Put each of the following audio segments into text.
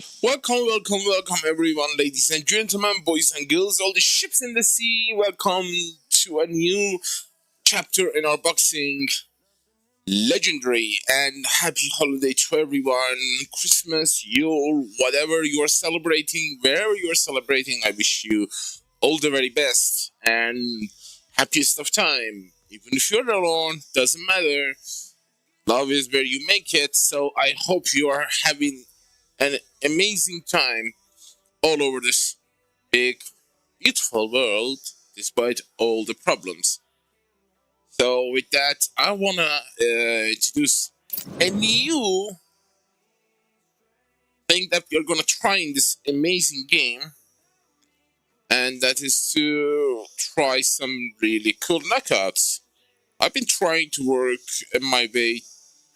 Welcome, everyone, ladies and gentlemen, boys and girls, all the ships in the sea. Welcome to a new chapter in our boxing legendary and happy holiday to everyone. Christmas, Yule, whatever you are celebrating, wherever you are celebrating, I wish you all the very best and happiest of time. Even if you're alone, doesn't matter. Love is where you make it. So I hope you are having an amazing time all over this big, beautiful world, despite all the problems. So, with that, I wanna introduce a new thing that we are gonna try in this amazing game, and that is to try some really cool knockouts. I've been trying to work my way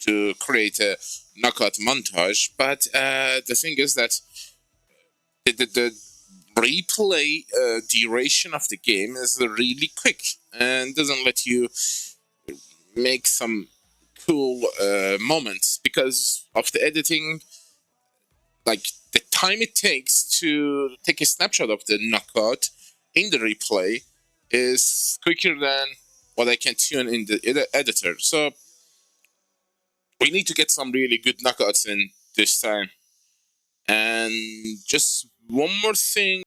to create a knockout montage, but the thing is that the replay duration of the game is really quick and doesn't let you make some cool moments because of the editing. Like the time it takes to take a snapshot of the knockout in the replay is quicker than what I can tune in the editor. So we need to get some really good knockouts in this time. And just one more thing.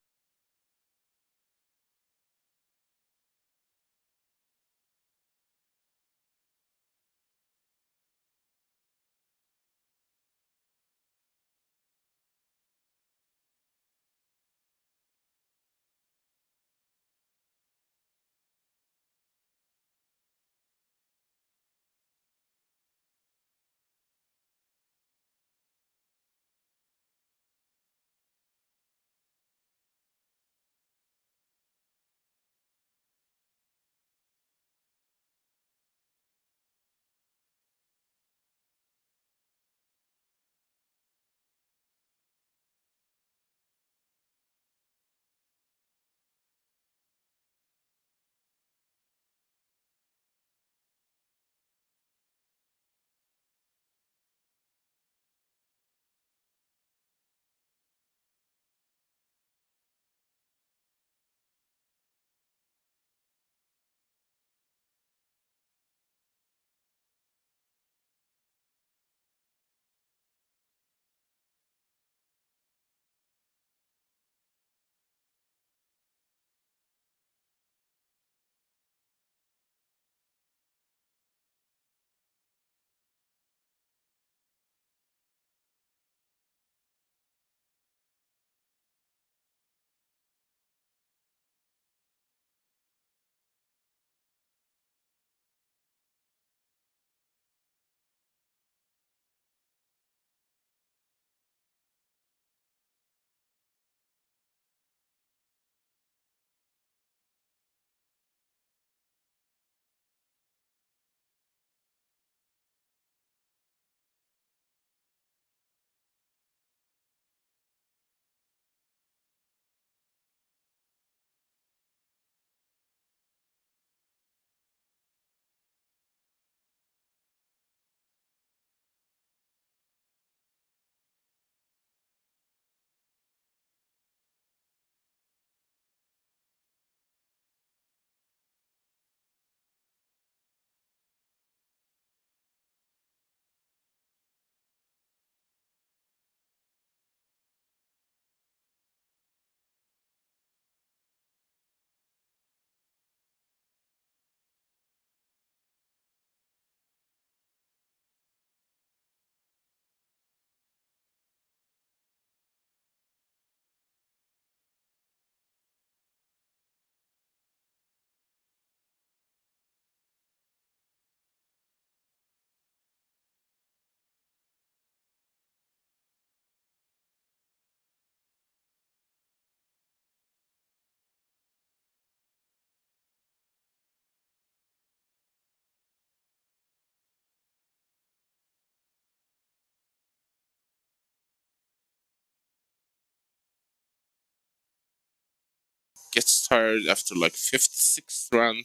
Gets tired after like fifth, sixth round.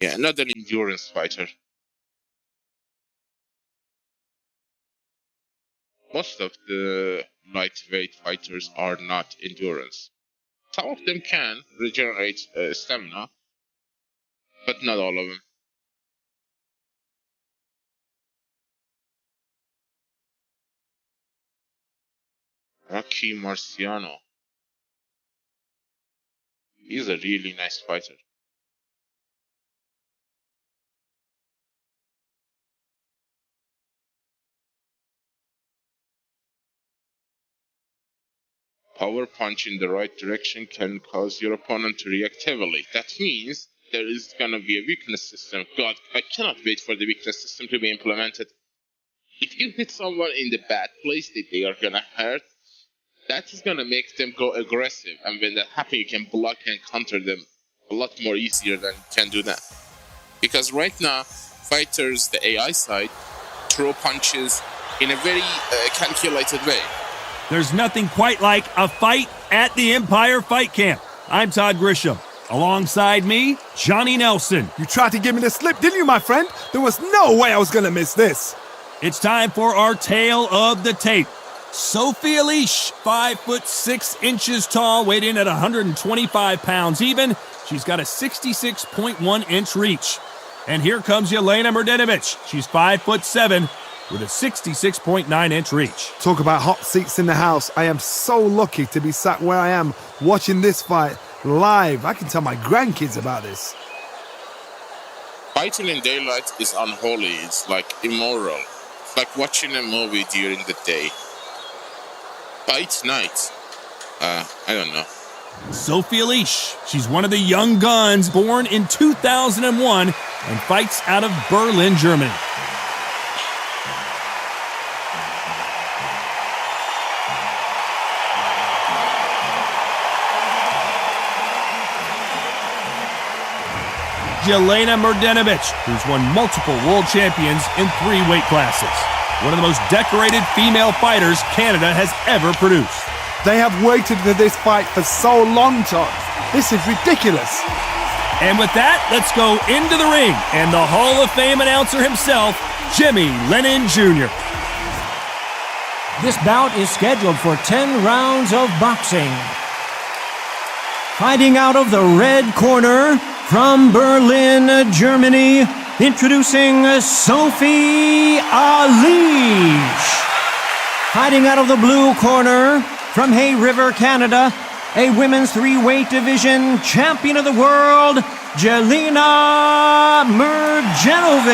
Yeah, not an endurance fighter. Most of the lightweight fighters are not endurance. Some of them can regenerate stamina, but not all of them. Rocky Marciano. He's a really nice fighter. Power punch in the right direction can cause your opponent to react heavily. That means there is gonna be a weakness system. God, I cannot wait for the weakness system to be implemented. If you hit someone in the bad place that they are gonna hurt, that is gonna make them go aggressive. And when that happens, you can block and counter them a lot more easier than you can do that. Because right now, fighters, the AI side, throw punches in a very calculated way. There's nothing quite like a fight at the Empire Fight Camp. I'm Todd Grisham. Alongside me, Johnny Nelson. You tried to give me the slip, didn't you, my friend? There was no way I was gonna miss this. It's time for our tale of the tape. Sophie Elish, 5'6" tall, weighed in at 125 pounds even. She's got a 66.1-inch reach. And here comes Jelena Mrdenovic. She's 5'7", with a 66.9-inch reach. Talk about hot seats in the house. I am so lucky to be sat where I am watching this fight live. I can tell my grandkids about this. Fighting in daylight is unholy. It's like immoral. It's like watching a movie during the day. Fight night. I don't know. Sophie Elish. She's one of the young guns, born in 2001 and fights out of Berlin, Germany. Jelena Mrdenovic, who's won multiple world champions in 3 weight classes. One of the most decorated female fighters Canada has ever produced. They have waited for this fight for so long, Todd. This is ridiculous. And with that, let's go into the ring and the Hall of Fame announcer himself, Jimmy Lennon Jr. This bout is scheduled for 10 rounds of boxing. Fighting out of the red corner, from Berlin, Germany, introducing Sophie Elish. Fighting out of the blue corner, from Hay River, Canada, a women's 3-weight division champion of the world, Jelena Mrdenovic.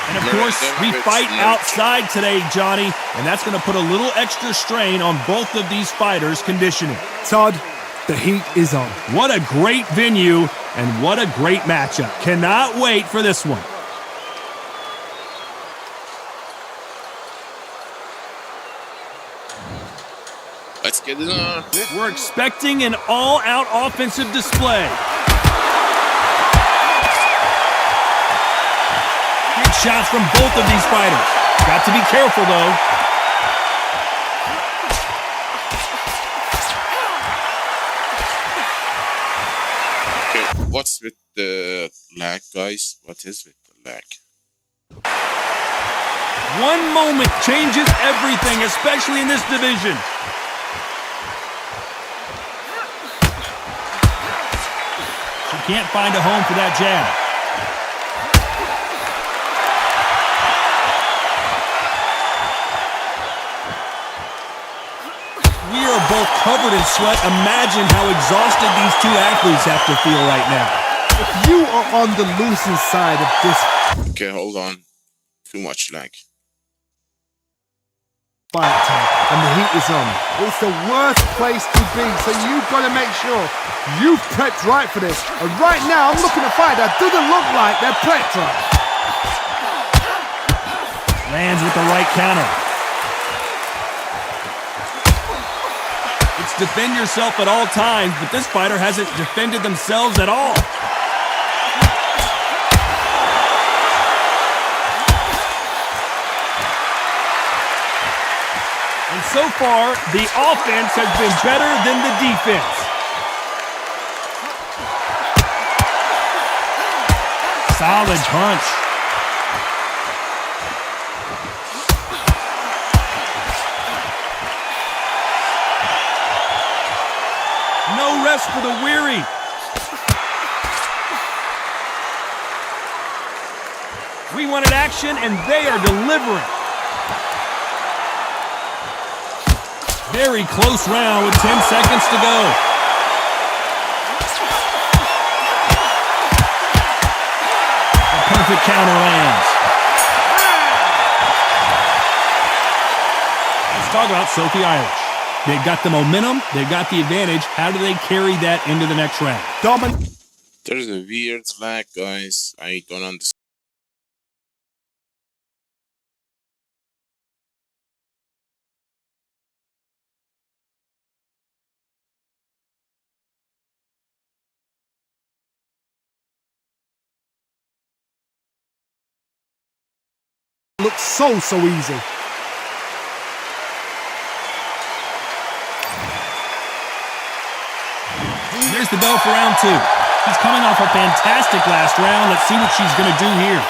And of course, we fight outside today, Johnny, and that's going to put a little extra strain on both of these fighters' conditioning. Todd, the heat is on. What a great venue and what a great matchup. Cannot wait for this one. Let's get it on. We're expecting an all-out offensive display. Big shots from both of these fighters. Got to be careful, though. What's with the lag, guys? What is with the lag? One moment changes everything, especially in this division. She can't find a home for that jab. We are both covered in sweat. Imagine how exhausted these two athletes have to feel right now. If you are on the losing side of this... Okay, hold on. Too much lag. Fight time, and the heat is on. It's the worst place to be, so you've got to make sure you've prepped right for this. And right now, I'm looking at a fight that doesn't look like they're prepped right. Lands with the right counter. It's defend yourself at all times, but this fighter hasn't defended themselves at all. And so far, the offense has been better than the defense. Solid punch. rest for the weary. We wanted action, and they are delivering. Very close round with 10 seconds to go. A perfect counter lands. Let's talk about Sophie Eilish. They've got the momentum, they've got the advantage. How do they carry that into the next round? There's a weird lag, guys. I don't understand. Looks so easy. There's the bell for round 2. She's coming off a fantastic last round. Let's see what she's going to do here.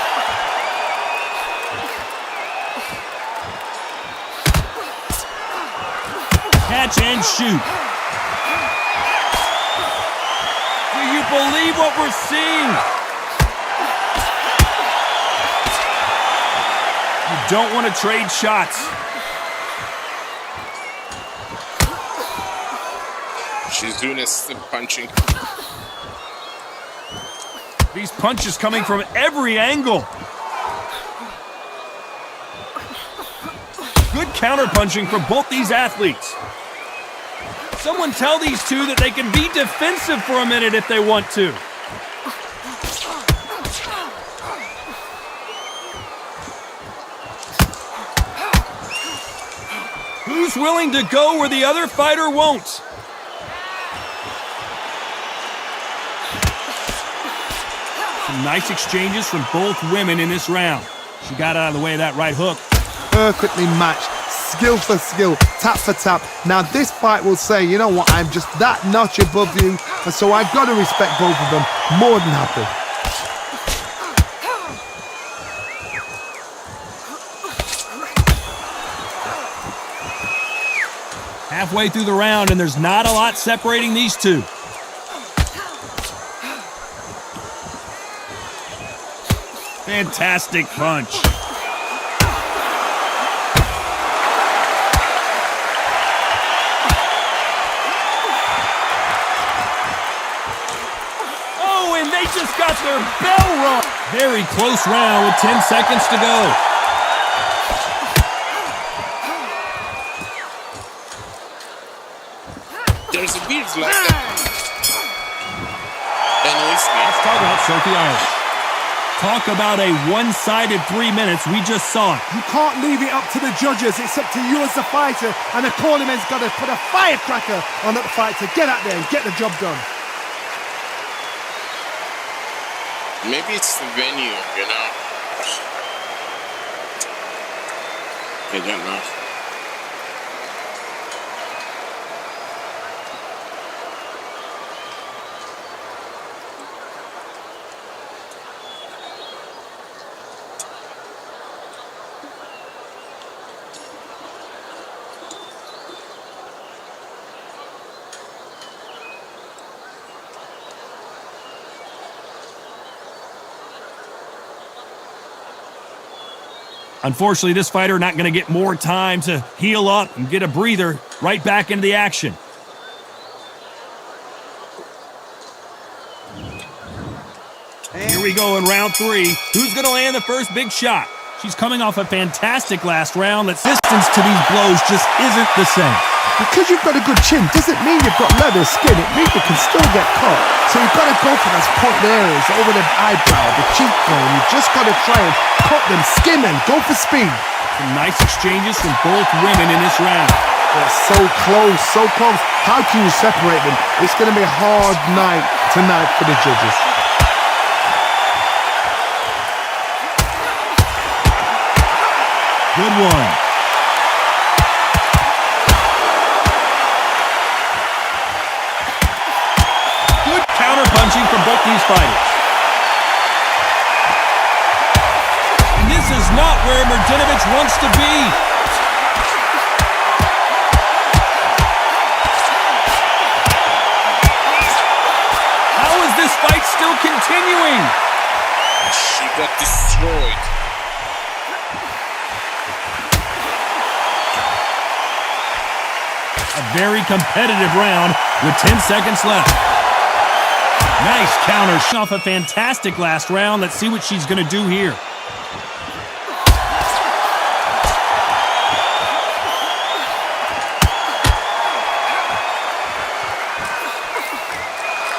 Catch and shoot. Do you believe what we're seeing? You don't want to trade shots. She's doing a slip punching. These punches coming from every angle. Good counter-punching from both these athletes. Someone tell these two that they can be defensive for a minute if they want to. Who's willing to go where the other fighter won't? Some nice exchanges from both women in this round. She got out of the way of that right hook. Perfectly matched, skill for skill, tap for tap. Now this fight will say, you know what, I'm just that notch above you, and so I've got to respect both of them. More than happy. Halfway through the round, and there's not a lot separating these two. Fantastic punch. Oh, and they just got their bell rung. Very close round with 10 seconds to go. There's a beard like that. Annoys me. Let's talk about Sophie Eilish. Talk about a one-sided 3 minutes. We just saw it. You can't leave it up to the judges. It's up to you as the fighter, and the cornerman's got to put a firecracker on that fight to get out there and get the job done. Maybe it's the venue, you know? I don't know. Unfortunately, this fighter not going to get more time to heal up and get a breather. Right back into the action. Here we go in round 3. Who's going to land the first big shot? She's coming off a fantastic last round. The distance to these blows just isn't the same. Because you've got a good chin doesn't mean you've got leather skin. It means you can still get caught. So you've got to go for those point areas over the eyebrow, the cheekbone. You've just got to try and cut them, skin them, go for speed. Some nice exchanges from both women in this round. They're so close, so close. How can you separate them? It's going to be a hard night tonight for the judges. Good one. Good counter-punching from both these fighters. And this is not where Mrdjenovich wants to be. continuing. She got destroyed. A very competitive round with 10 seconds left. Nice counter. Off a fantastic last round. Let's see what she's going to do here.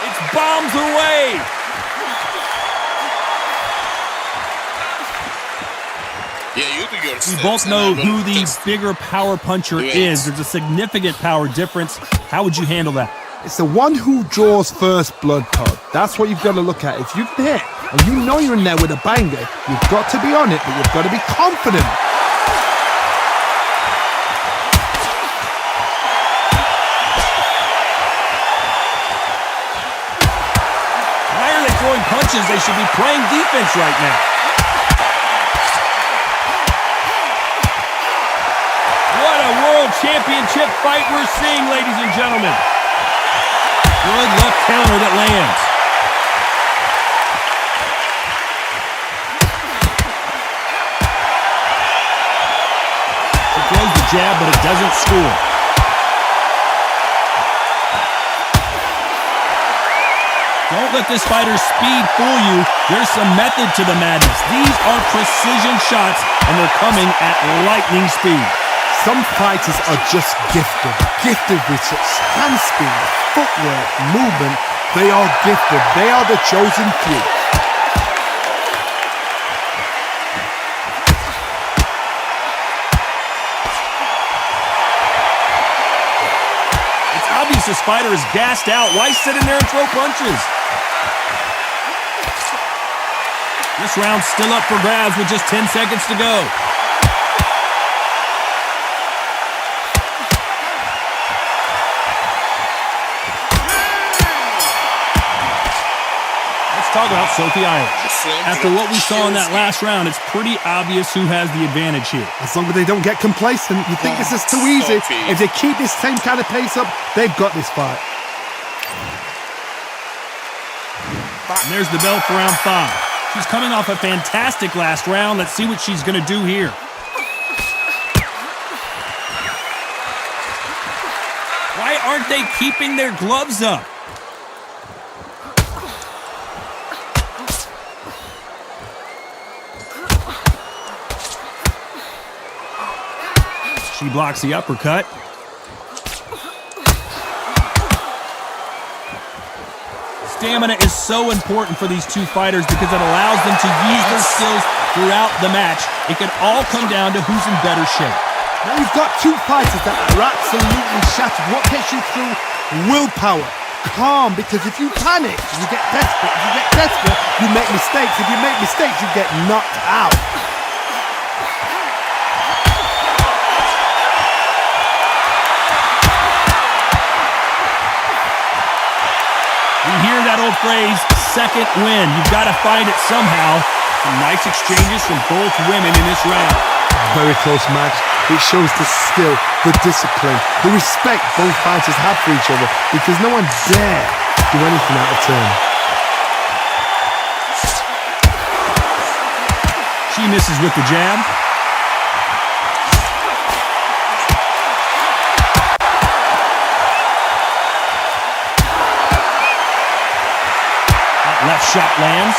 It's bombs away. Yeah, you do your We steps, both and know I will who the just bigger power puncher do it. is. There's a significant power difference. How would you handle that? It's the one who draws first blood, Todd. That's what you've got to look at. If you're there and you know you're in there with a banger, you've got to be on it, but you've got to be confident. Why are they throwing punches? They should be playing defense right now. What a world championship fight we're seeing, ladies and gentlemen. Good left counter that lands. She throws the jab, but it doesn't score. Don't let this fighter's speed fool you. There's some method to the madness. These are precision shots, and they're coming at lightning speed. Some fighters are just gifted with such hand speed, footwork, movement. They are gifted. They are the chosen few. It's obvious this fighter is gassed out. Why sit in there and throw punches? This round's still up for grabs with just 10 seconds to go. Talk about Sophie Eilish. After what we saw in that last round, it's pretty obvious who has the advantage here. As long as they don't get complacent, you think this is too easy. If they keep this same kind of pace up, they've got this fight. And there's the bell for round 5. She's coming off a fantastic last round. Let's see what she's going to do here. Why aren't they keeping their gloves up? She blocks the uppercut. Stamina is so important for these two fighters because it allows them to use their skills throughout the match. It can all come down to who's in better shape. Now you've got two fighters that are absolutely shattered. What gets you through? Willpower. Calm, because if you panic, you get desperate. If you get desperate, you make mistakes. If you make mistakes, you get knocked out. You hear that old phrase, second win. You've got to find it somehow. Some nice exchanges from both women in this round. Very close match. It shows the skill, the discipline, the respect both fighters have for each other because no one dare do anything out of turn. She misses with the jab. Left shot lands.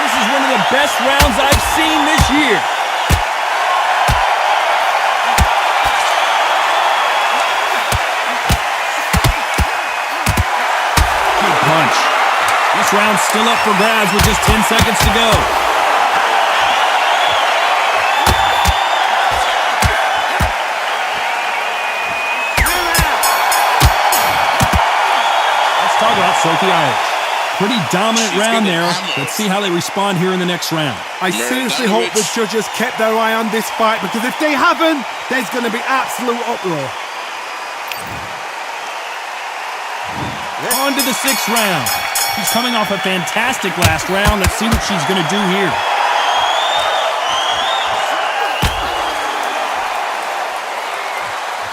This is one of the best rounds I've seen this year. Good punch. This round's still up for grabs with just 10 seconds to go. Talk about Sophie Eilish. Pretty dominant round there. Let's see how they respond here in the next round. I seriously hope the judges kept their eye on this fight because if they haven't, there's going to be absolute uproar. On to the 6th round. She's coming off a fantastic last round. Let's see what she's going to do here.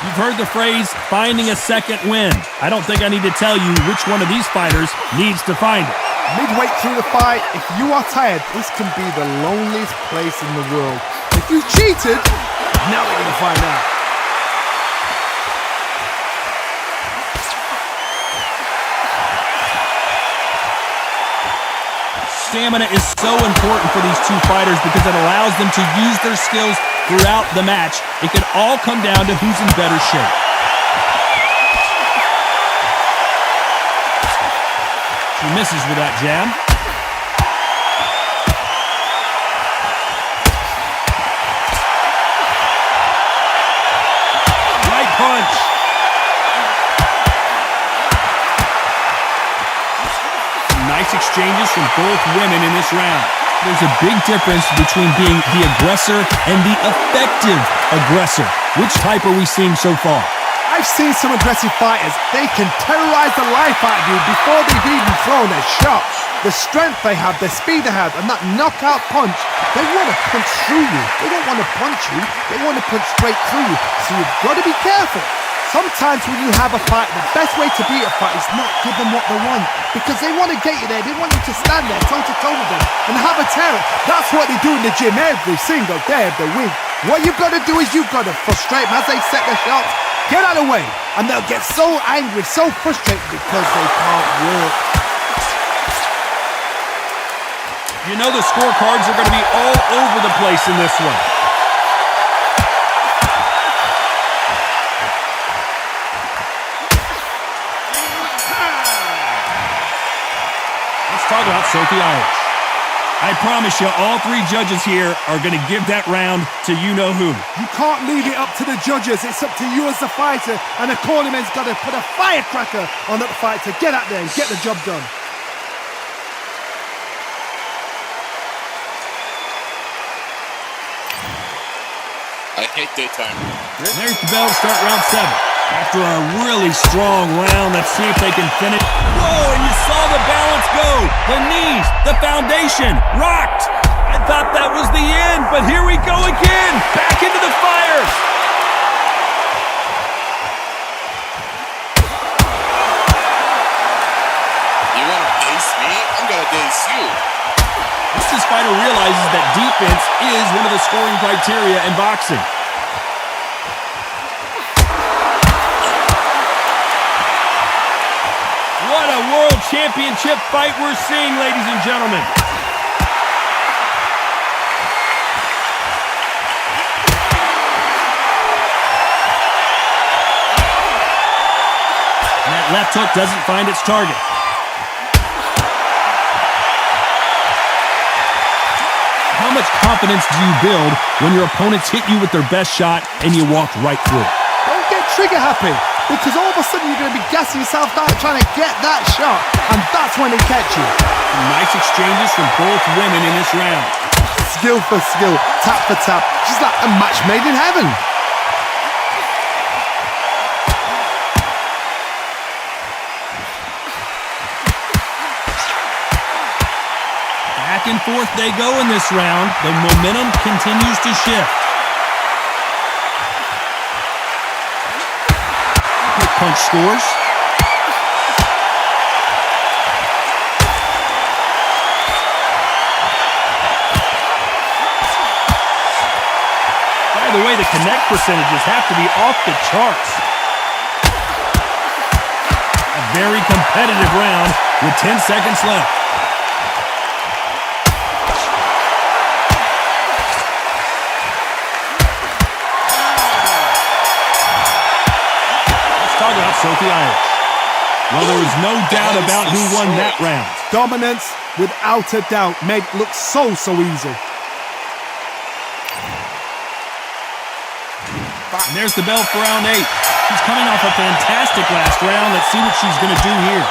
You've heard the phrase, finding a second wind. I don't think I need to tell you which one of these fighters needs to find it. Midway through the fight, if you are tired, this can be the loneliest place in the world. If you cheated, now we're going to find out. Stamina is so important for these two fighters because it allows them to use their skills throughout the match. It can all come down to who's in better shape. She misses with that jab. Right punch. Nice exchanges from both women in this round. There's a big difference between being the aggressor and the effective aggressor. Which type are we seeing so far? I've seen some aggressive fighters. They can terrorize the life out of you before they've even thrown a shot. The strength they have, the speed they have, and that knockout punch, they want to punch through you. They don't want to punch you. They want to punch straight through you. So you've got to be careful. Sometimes when you have a fight, the best way to beat a fight is not give them what they want. Because they want to get you there. They want you to stand there toe-to-toe with them and have a terror. That's what they do in the gym every single day of the week. What you've got to do is you've got to frustrate them as they set their shots. Get out of the way. And they'll get so angry, so frustrated because they can't work. You know the scorecards are going to be all over the place in this one. Talk about Sophie Irish. I promise you, all three judges here are going to give that round to you-know-who. You can't leave it up to the judges. It's up to you as the fighter, and the cornerman's got to put a firecracker on that fight to get out there and get the job done. I hate daytime. There's the bell to start round 7. After a really strong round, let's see if they can finish. Whoa, and you saw the balance go. The knees, the foundation, rocked. I thought that was the end, but here we go again. Back into the fire. You want to dace me? I'm going to dace you. This fighter realizes that defense is one of the scoring criteria in boxing. What a world championship fight we're seeing, ladies and gentlemen. And that left hook doesn't find its target. How much confidence do you build when your opponents hit you with their best shot and you walk right through it? Don't get trigger happy, because all of a sudden you're going to be gassing yourself out trying to get that shot, and that's when they catch you. Nice exchanges from both women in this round. Skill for skill, tap for tap, just like a match made in heaven. Back and forth they go in this round. The momentum continues to shift. Quick punch scores. By the way, the connect percentages have to be off the charts. A very competitive round with 10 seconds left. Talk about Sophie Irish. Well, there was no doubt about who won that round. Dominance, without a doubt, made it look so easy. And there's the bell for round 8. She's coming off a fantastic last round. Let's see what she's going to do here.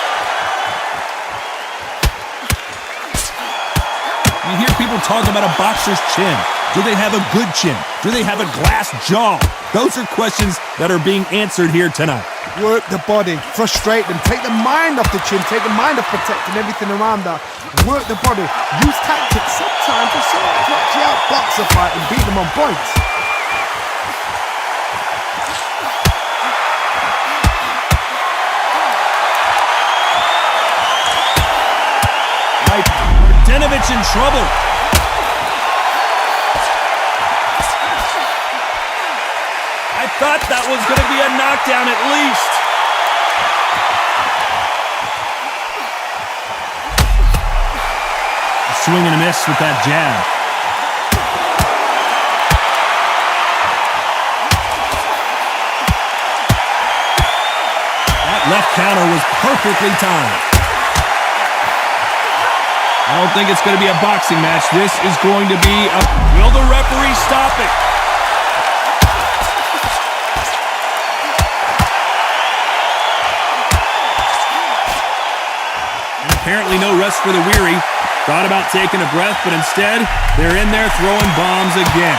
You hear people talk about a boxer's chin. Do they have a good chin? Do they have a glass jaw? Those are questions that are being answered here tonight. Work the body, frustrate them, take the mind off the chin, take the mind off protecting everything around that. Work the body, use tactics sometimes to actually outbox a fight and beat them on points. Martinovich in trouble. I thought that was going to be a knockdown at least. A swing and a miss with that jab. That left counter was perfectly timed. I don't think it's going to be a boxing match. This is going to be a... Will the referee stop it? And apparently no rest for the weary. Thought about taking a breath, but instead, they're in there throwing bombs again.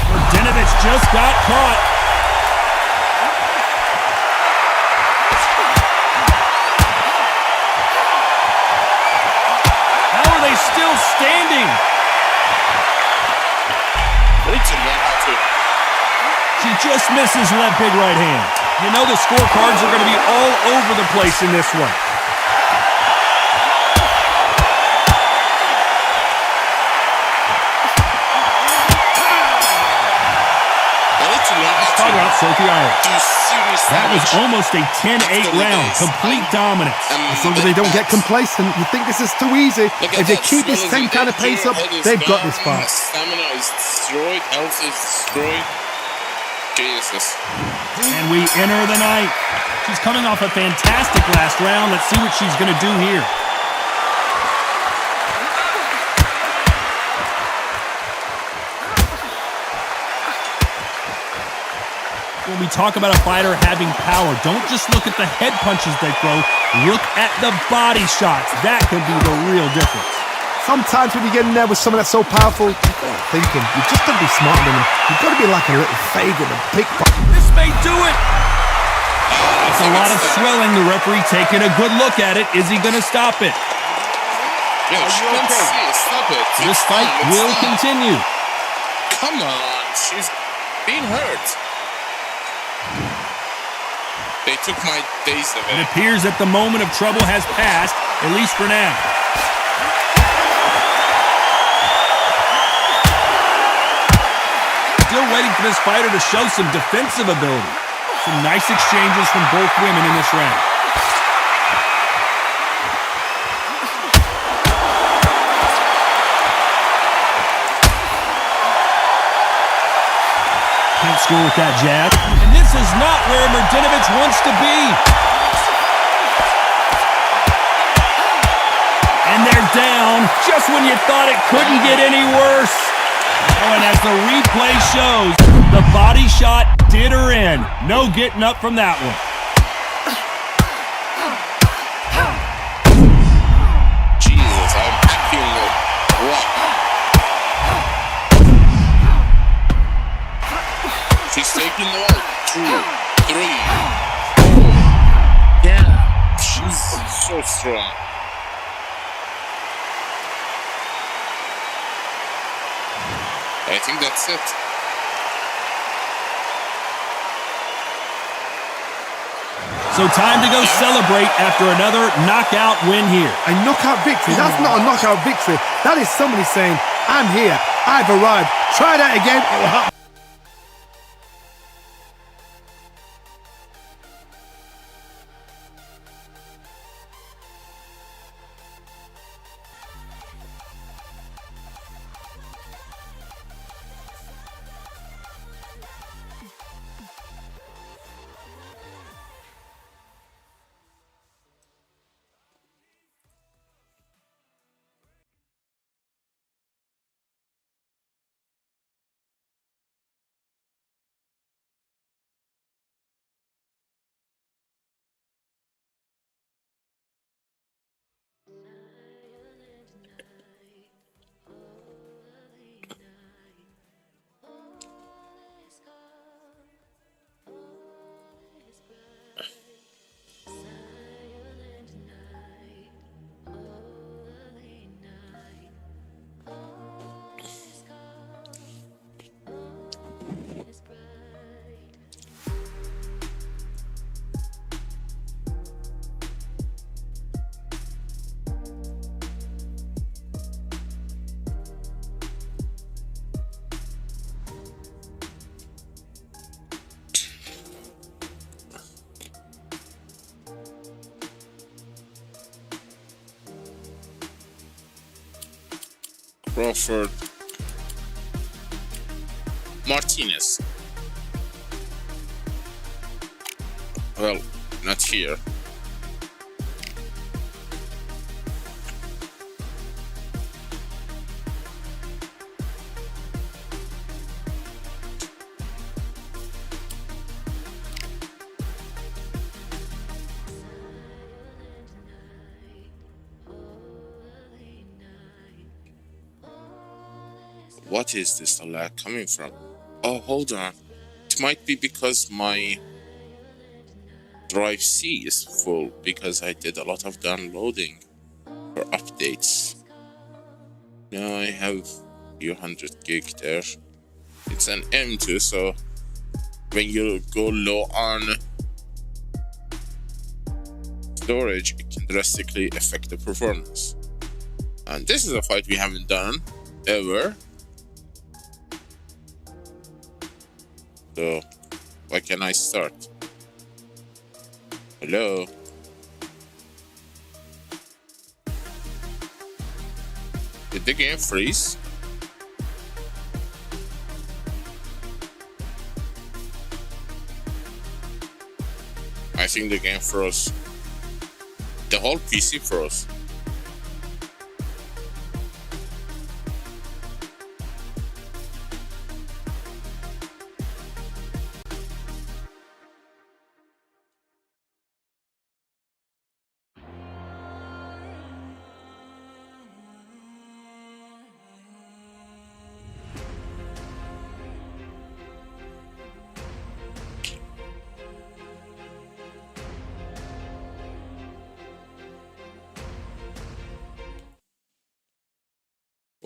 Martinovich just got caught. Still standing. She just misses that big right hand. You know the scorecards are going to be all over the place in this one. Talk about Sophie Eilish. That was almost a 10-8 round. Complete dominance. As long as they don't get complacent, you think this is too easy. If they keep this same kind of pace up, they've got this far. Stamina is destroyed, health is destroyed. Jesus. And we enter the ninth. She's coming off a fantastic last round. Let's see what she's going to do here. When we talk about a fighter having power, don't just look at the head punches they throw. Look at the body shots. That could be the real difference. Sometimes when you get in there with someone that's so powerful, you've got to think him. You've just got to be smarter than him. You've got to be like a little Fagin and pickpocket. This may do it. It's a lot of swelling. The referee taking a good look at it. Is he going to stop it? Yeah, she can see it. Stop it. This fight will continue. Come on. She's being hurt. They took my days away. It appears that the moment of trouble has passed, at least for now. Still waiting for this fighter to show some defensive ability. Some nice exchanges from both women in this round. Can't score with that jab. And this is not where Martinovich wants to be. And they're down just when you thought it couldn't get any worse. Oh, and as the replay shows, the body shot did her in. No getting up from that one. Jesus, I'm feeling it. What? She's taking the 1, 2, 3, 4. Yeah, she's so strong. I think that's it. So time to go celebrate after another knockout win here. A knockout victory? That's not a knockout victory. That is somebody saying, I'm here, I've arrived. Try that again, it will happen. Crawford, Martinez. Well, not here. What is this lag coming from? Oh, hold on. It might be because my drive C is full because I did a lot of downloading for updates. Now I have a few hundred gig there. It's an M2, so when you go low on storage, it can drastically affect the performance. And this is a fight we haven't done ever. So, why can I start? Hello? Did the game freeze? I think the game froze. The whole PC froze.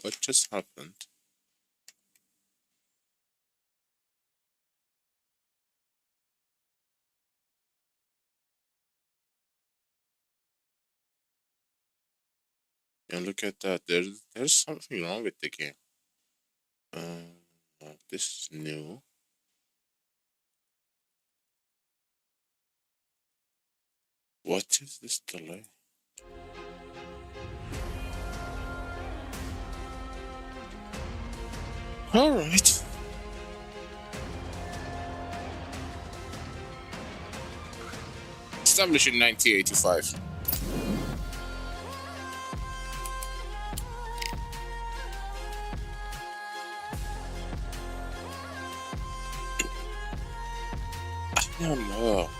What just happened? And look at that. There's something wrong with the game. This is new. What is this delay? All right. Established in 1985. I don't know.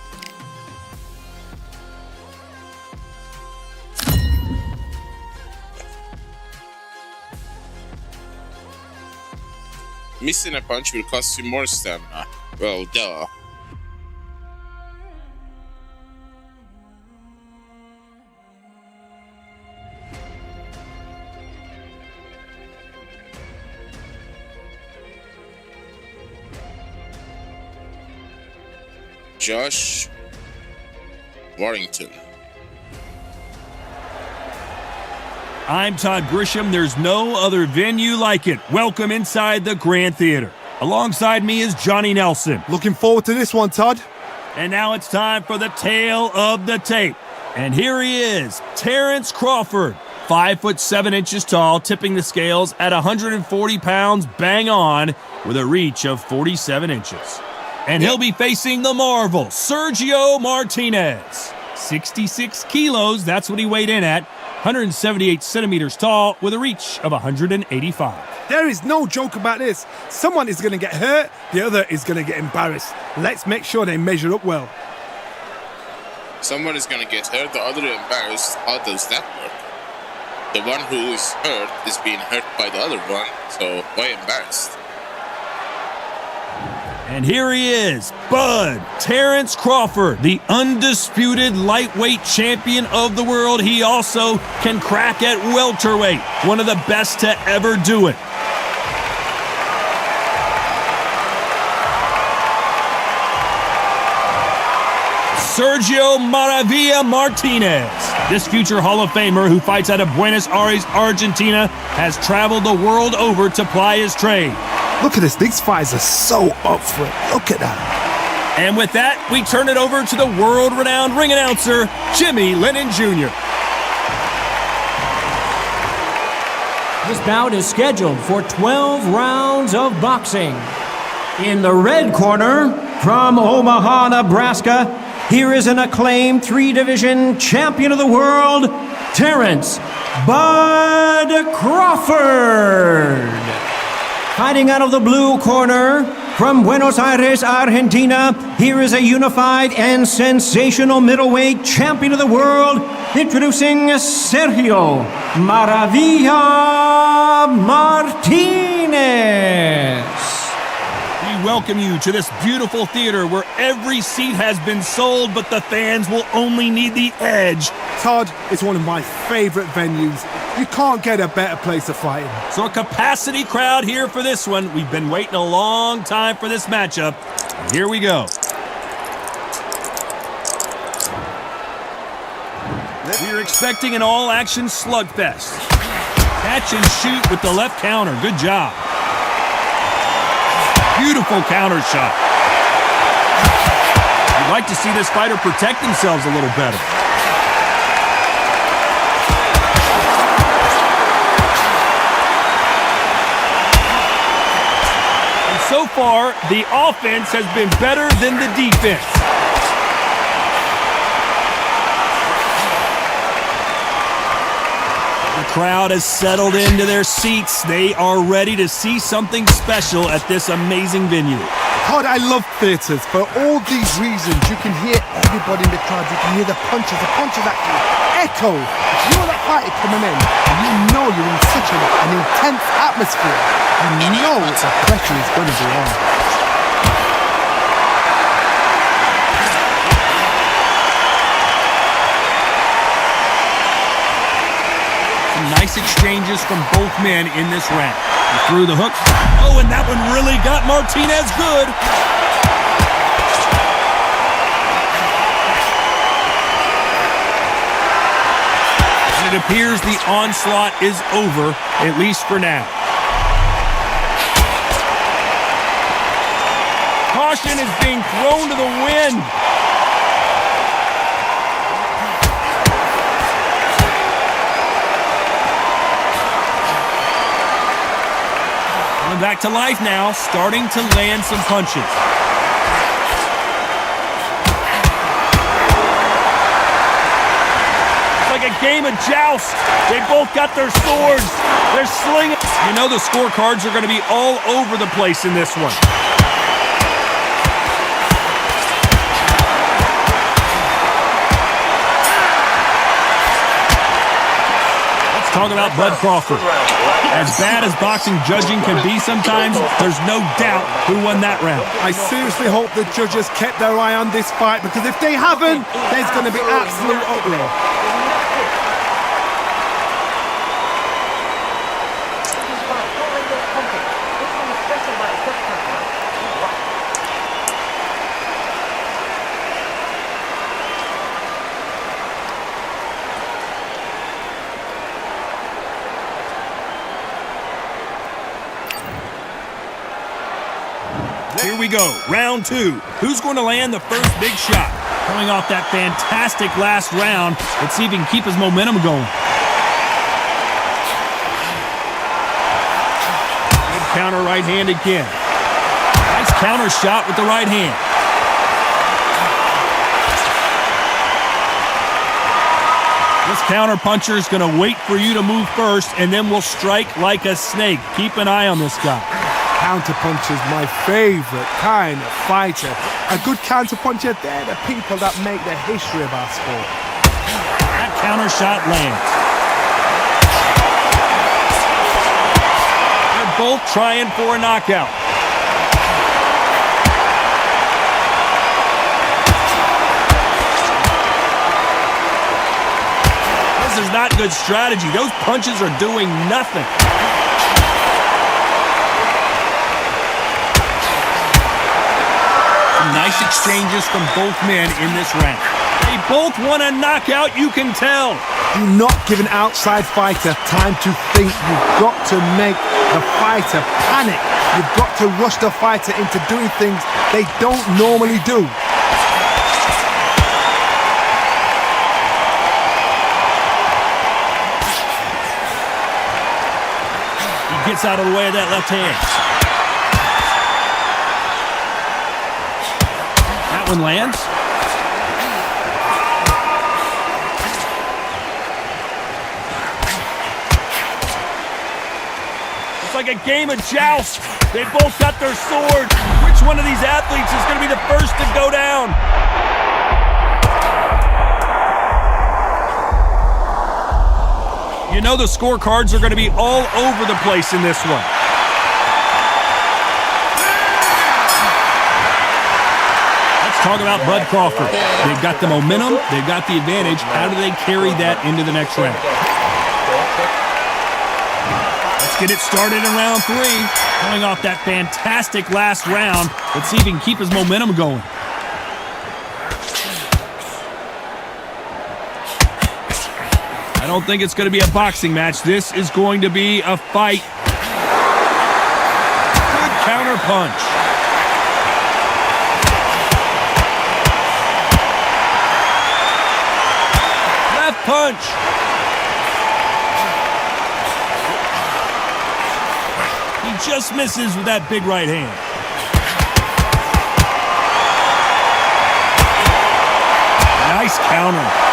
Missing a punch will cost you more stamina. Well, duh. Josh Warrington. I'm Todd Grisham. There's no other venue like it. Welcome inside the Grand Theater. Alongside me is Johnny Nelson. Looking forward to this one, Todd. And now it's time for the tale of the tape. And here he is, Terrence Crawford. 5'7" tall, tipping the scales at 140 pounds bang on with a reach of 47 inches. And he'll be facing the Marvel, Sergio Martinez. 66 kilos, that's what he weighed in at. 178 centimeters tall with a reach of 185. There is no joke about this. Someone is going to get hurt, the other is going to get embarrassed. Let's make sure they measure up well. Someone is going to get hurt, the other embarrassed. How does that work? The one who is hurt is being hurt by the other one, so why embarrassed? And here he is, Bud Terrence Crawford, the undisputed lightweight champion of the world. He also can crack at welterweight, one of the best to ever do it. Sergio Maravilla Martinez. This future Hall of Famer who fights out of Buenos Aires, Argentina, has traveled the world over to ply his trade. Look at this, these fighters are so up for it. Look at that. And with that, we turn it over to the world-renowned ring announcer, Jimmy Lennon Jr. This bout is scheduled for 12 rounds of boxing. In the red corner, from Omaha, Nebraska, here is an acclaimed three-division champion of the world, Terrence Bud Crawford. Fighting out of the blue corner, from Buenos Aires, Argentina, here is a unified and sensational middleweight champion of the world, introducing Sergio Maravilla Martinez. We welcome you to this beautiful theater where every seat has been sold, but the fans will only need the edge. Todd, it's one of my favorite venues. You can't get a better place to fight in. So a capacity crowd here for this one. We've been waiting a long time for this matchup. Here we go. We're expecting an all-action slugfest. Catch and shoot with the left counter. Good job. Beautiful counter shot. You'd like to see this fighter protect themselves a little better. And so far, the offense has been better than the defense. The crowd has settled into their seats. They are ready to see something special at this amazing venue. Todd, I love theatres. For all these reasons, you can hear everybody in the crowd. You can hear the punches actually echo. If you're that fighter coming in, and you know you're in such an intense atmosphere, you know the pressure is going to be on. Nice exchanges from both men in this round. He threw the hook. Oh, and that one really got Martinez good. It appears the onslaught is over, at least for now. Caution is being thrown to the wind. Back to life now, starting to land some punches. It's like a game of joust. They both got their swords. They're slinging. You know the scorecards are going to be all over the place in this one. Let's talk about Bud Crawford. As bad as boxing judging can be sometimes, there's no doubt who won that round. I seriously hope the judges kept their eye on this fight, because if they haven't, there's going to be absolute uproar. Here we go, round two. Who's going to land the first big shot? Coming off that fantastic last round, let's see if he can keep his momentum going. Good counter right hand again. Nice counter shot with the right hand. This counter puncher is going to wait for you to move first, and then will strike like a snake. Keep an eye on this guy. Counterpuncher is my favorite kind of fighter. A good counterpuncher, they're the people that make the history of our sport. That counter shot lands. They're both trying for a knockout. This is not good strategy. Those punches are doing nothing. Nice exchanges from both men in this round. They both want a knockout, you can tell. Do not give an outside fighter time to think. You've got to make the fighter panic. You've got to rush the fighter into doing things they don't normally do. Gets out of the way of that left hand. That one lands. It's like a game of joust. They both got their swords. Which one of these athletes is going to be the first to go down? You know the scorecards are going to be all over the place in this one. Let's talk about Bud Crawford. They've got the momentum. They've got the advantage. How do they carry that into the next round? Let's get it started in round 3. Coming off that fantastic last round. Let's see if he can keep his momentum going. I don't think it's going to be a boxing match. This is going to be a fight. Good counter punch. Left punch. He just misses with that big right hand. Nice counter.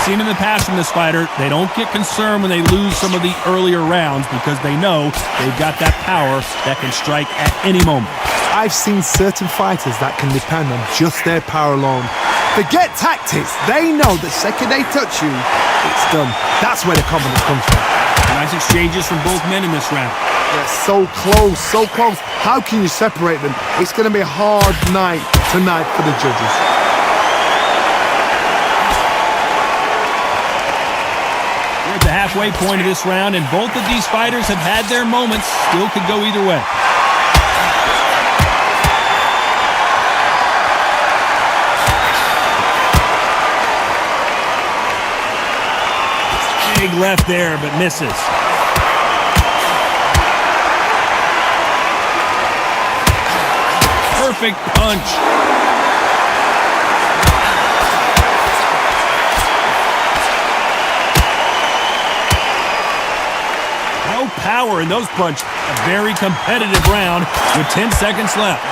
Seen in the past from this fighter, they don't get concerned when they lose some of the earlier rounds because they know they've got that power that can strike at any moment. I've seen certain fighters that can depend on just their power alone. Forget tactics. They know the second they touch you, it's done. That's where the confidence comes from. Nice exchanges from both men in this round. They're so close, so close. How can you separate them? It's going to be a hard night tonight for the judges. We're at the halfway point of this round, and both of these fighters have had their moments. Still could go either way. Big left there, but misses. Perfect punch. No power in those punches. A very competitive round with 10 seconds left.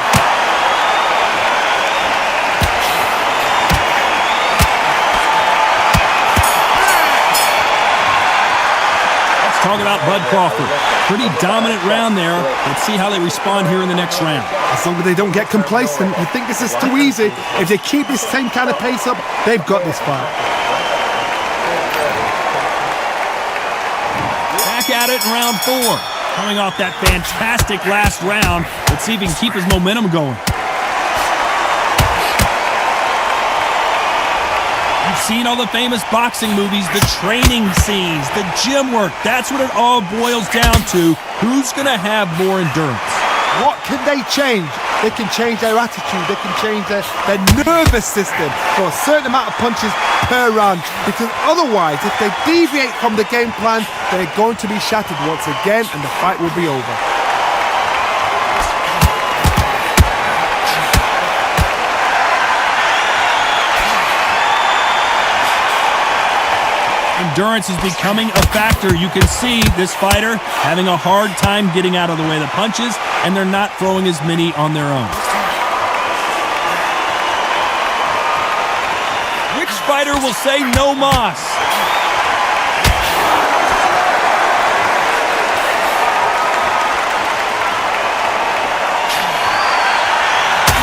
Talk about Bud Crawford. Pretty dominant round there. Let's see how they respond here in the next round. As long as they don't get complacent, you think this is too easy. If they keep this same kind of pace up, they've got this fight. Back at it in round 4. Coming off that fantastic last round. Let's see if he can keep his momentum going. You've seen all the famous boxing movies, the training scenes, the gym work. That's what it all boils down to. Who's going to have more endurance? What can they change? They can change their attitude. They can change their nervous system for a certain amount of punches per round. Because otherwise, if they deviate from the game plan, they're going to be shattered once again and the fight will be over. Endurance is becoming a factor. You can see this fighter having a hard time getting out of the way of the punches, and they're not throwing as many on their own. Which fighter will say no mas?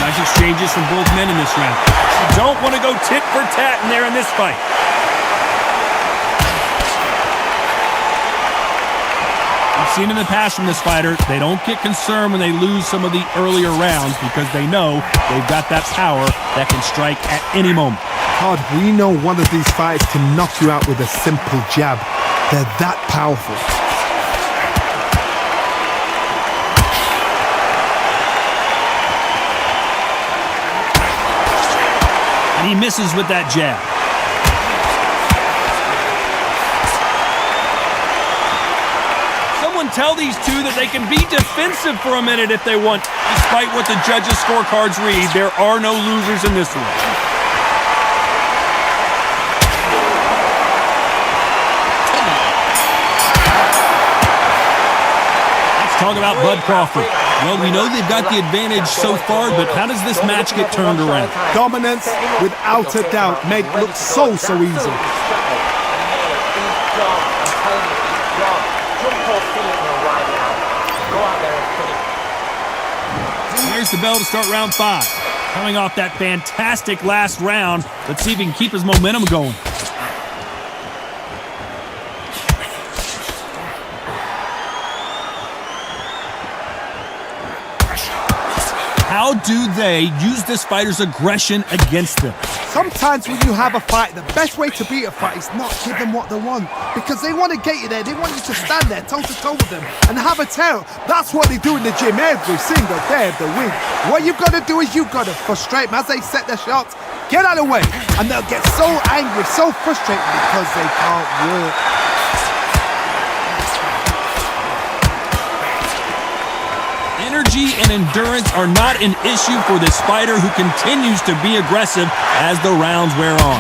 Nice exchanges from both men in this round. You don't want to go tit for tat in there in this fight. Seen in the past from this fighter, they don't get concerned when they lose some of the earlier rounds because they know they've got that power that can strike at any moment. Todd, we know one of these fighters can knock you out with a simple jab. They're that powerful. And he misses with that jab. Tell these two that they can be defensive for a minute if they want. Despite what the judges' scorecards read, there are no losers in this one. talk about Bud Crawford. Well, we know they've got the advantage so far, but how does this match get turned around? Dominance, without a doubt, made look so easy. Here's the bell to start round 5. Coming off that fantastic last round, let's see if he can keep his momentum going. How do they use this fighter's aggression against them? Sometimes when you have a fight, the best way to beat a fight is not give them what they want. Because they want to get you there, they want you to stand there toe-to-toe with them and have a tail. That's what they do in the gym every single day of the week. What you've got to do is you've got to frustrate them as they set their shots. Get out of the way. And they'll get so angry, so frustrated because they can't work. Energy and endurance are not an issue for this fighter who continues to be aggressive as the rounds wear on.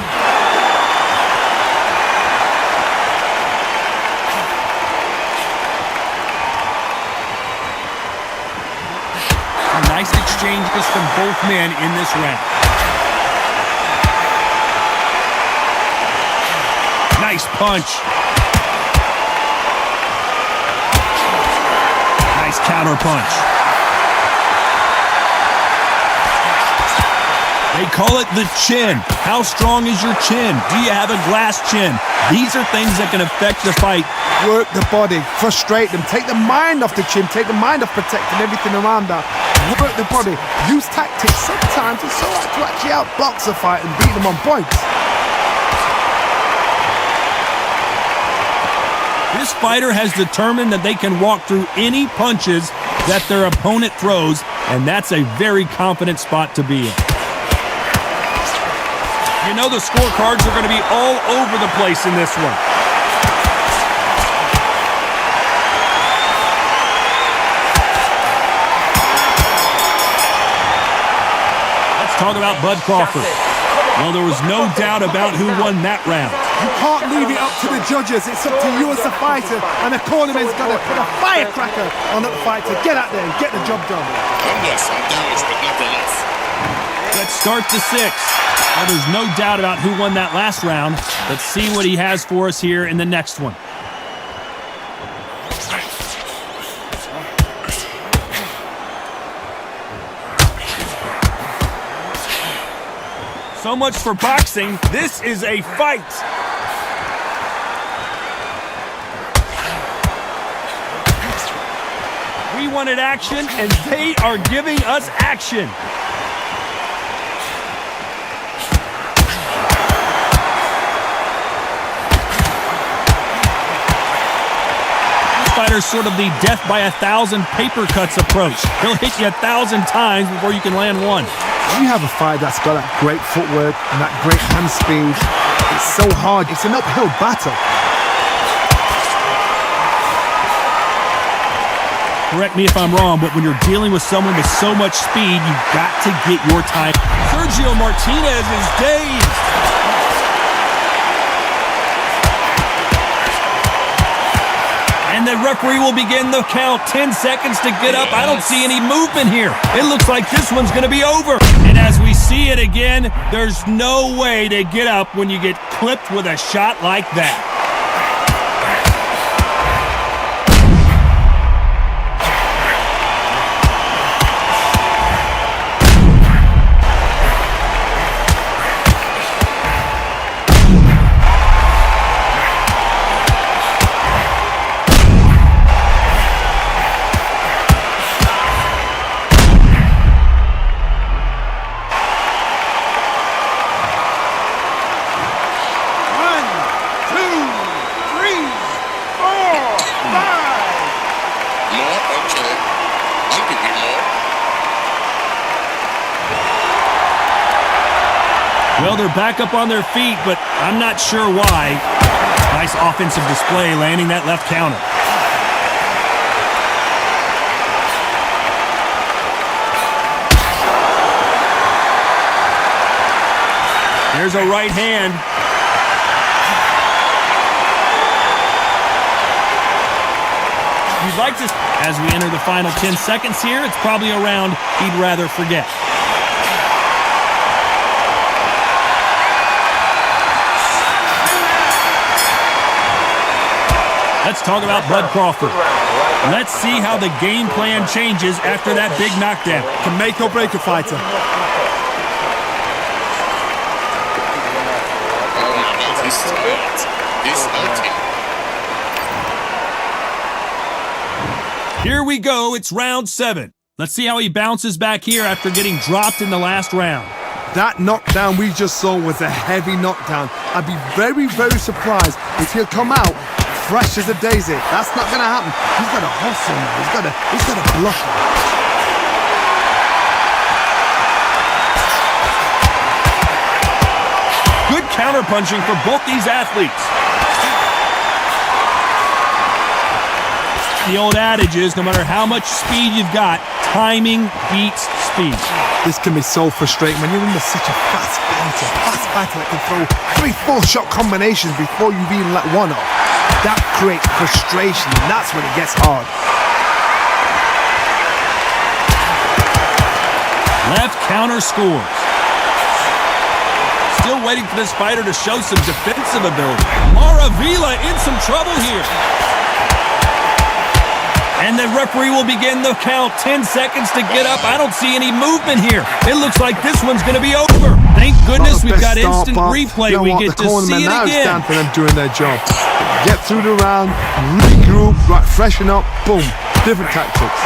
Some nice exchanges from both men in this round. Nice punch. Nice counter punch. They call it the chin. How strong is your chin? Do you have a glass chin? These are things that can affect the fight. Work the body, frustrate them, take the mind off the chin, take the mind off protecting everything around that. Work the body, use tactics. Sometimes it's so hard to actually outbox a fight and beat them on points. This fighter has determined that they can walk through any punches that their opponent throws, and that's a very confident spot to be in. You know the scorecards are going to be all over the place in this one. Let's talk about Bud Crawford. Well, there was no doubt about who won that round. You can't leave it up to the judges. It's up to you as the fighter, and the cornerman's got to put a firecracker on the fighter. Get out there and get the job done. Yes, I'm damaged, but not enough. Let's start the 6th. Well, there's no doubt about who won that last round. Let's see what he has for us here in the next one. So much for boxing. This is a fight. We wanted action, and they are giving us action. Fighter's sort of the death by 1,000 paper cuts approach. He'll hit you 1,000 times before you can land one. When you have a fight that's got that great footwork and that great hand speed, it's so hard. It's an uphill battle. Correct me if I'm wrong, but when you're dealing with someone with so much speed, you've got to get your time. Sergio Martinez is dazed. And the referee will begin the count. 10 seconds to get up. I don't see any movement here. It looks like this one's going to be over. And as we see it again, there's no way to get up when you get clipped with a shot like that. Well, they're back up on their feet, but I'm not sure why. Nice offensive display, landing that left counter. There's a right hand. You'd like to... As we enter the final 10 seconds here, it's probably a round he'd rather forget. Let's talk about Bud Crawford. Let's see how the game plan changes after that big knockdown. Can make or break a fighter. Here we go, it's round 7. Let's see how he bounces back here after getting dropped in the last round. That knockdown we just saw was a heavy knockdown. I'd be very, very surprised if he'll come out fresh as a daisy. That's not going to happen. He's got to hustle now. He's got to bluff him. Good counterpunching for both these athletes. The old adage is, no matter how much speed you've got, timing beats speed. This can be so frustrating when you're under such a fast fighter that can throw 3-4 shot combinations before you've even let one off. That creates frustration, and that's when it gets hard. Left counter scores. Still waiting for this fighter to show some defensive ability. Maravilla in some trouble here. And the referee will begin the count. 10 seconds to get up. I don't see any movement here. It looks like this one's going to be over. Thank goodness we've got instant replay. You know we what? get The to see it now again. It's time for them doing their job. Get through the round, regroup, right, freshen up, boom. Different tactics.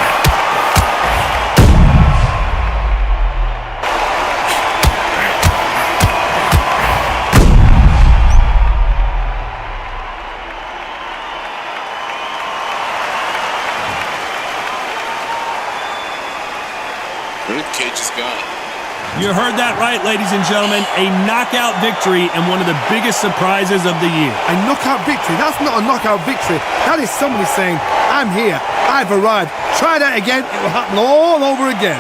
Ribcage is gone. You heard that right, ladies and gentlemen. A knockout victory and one of the biggest surprises of the year. A knockout victory? That's not a knockout victory. That is somebody saying, I'm here, I've arrived. Try that again, it will happen all over again.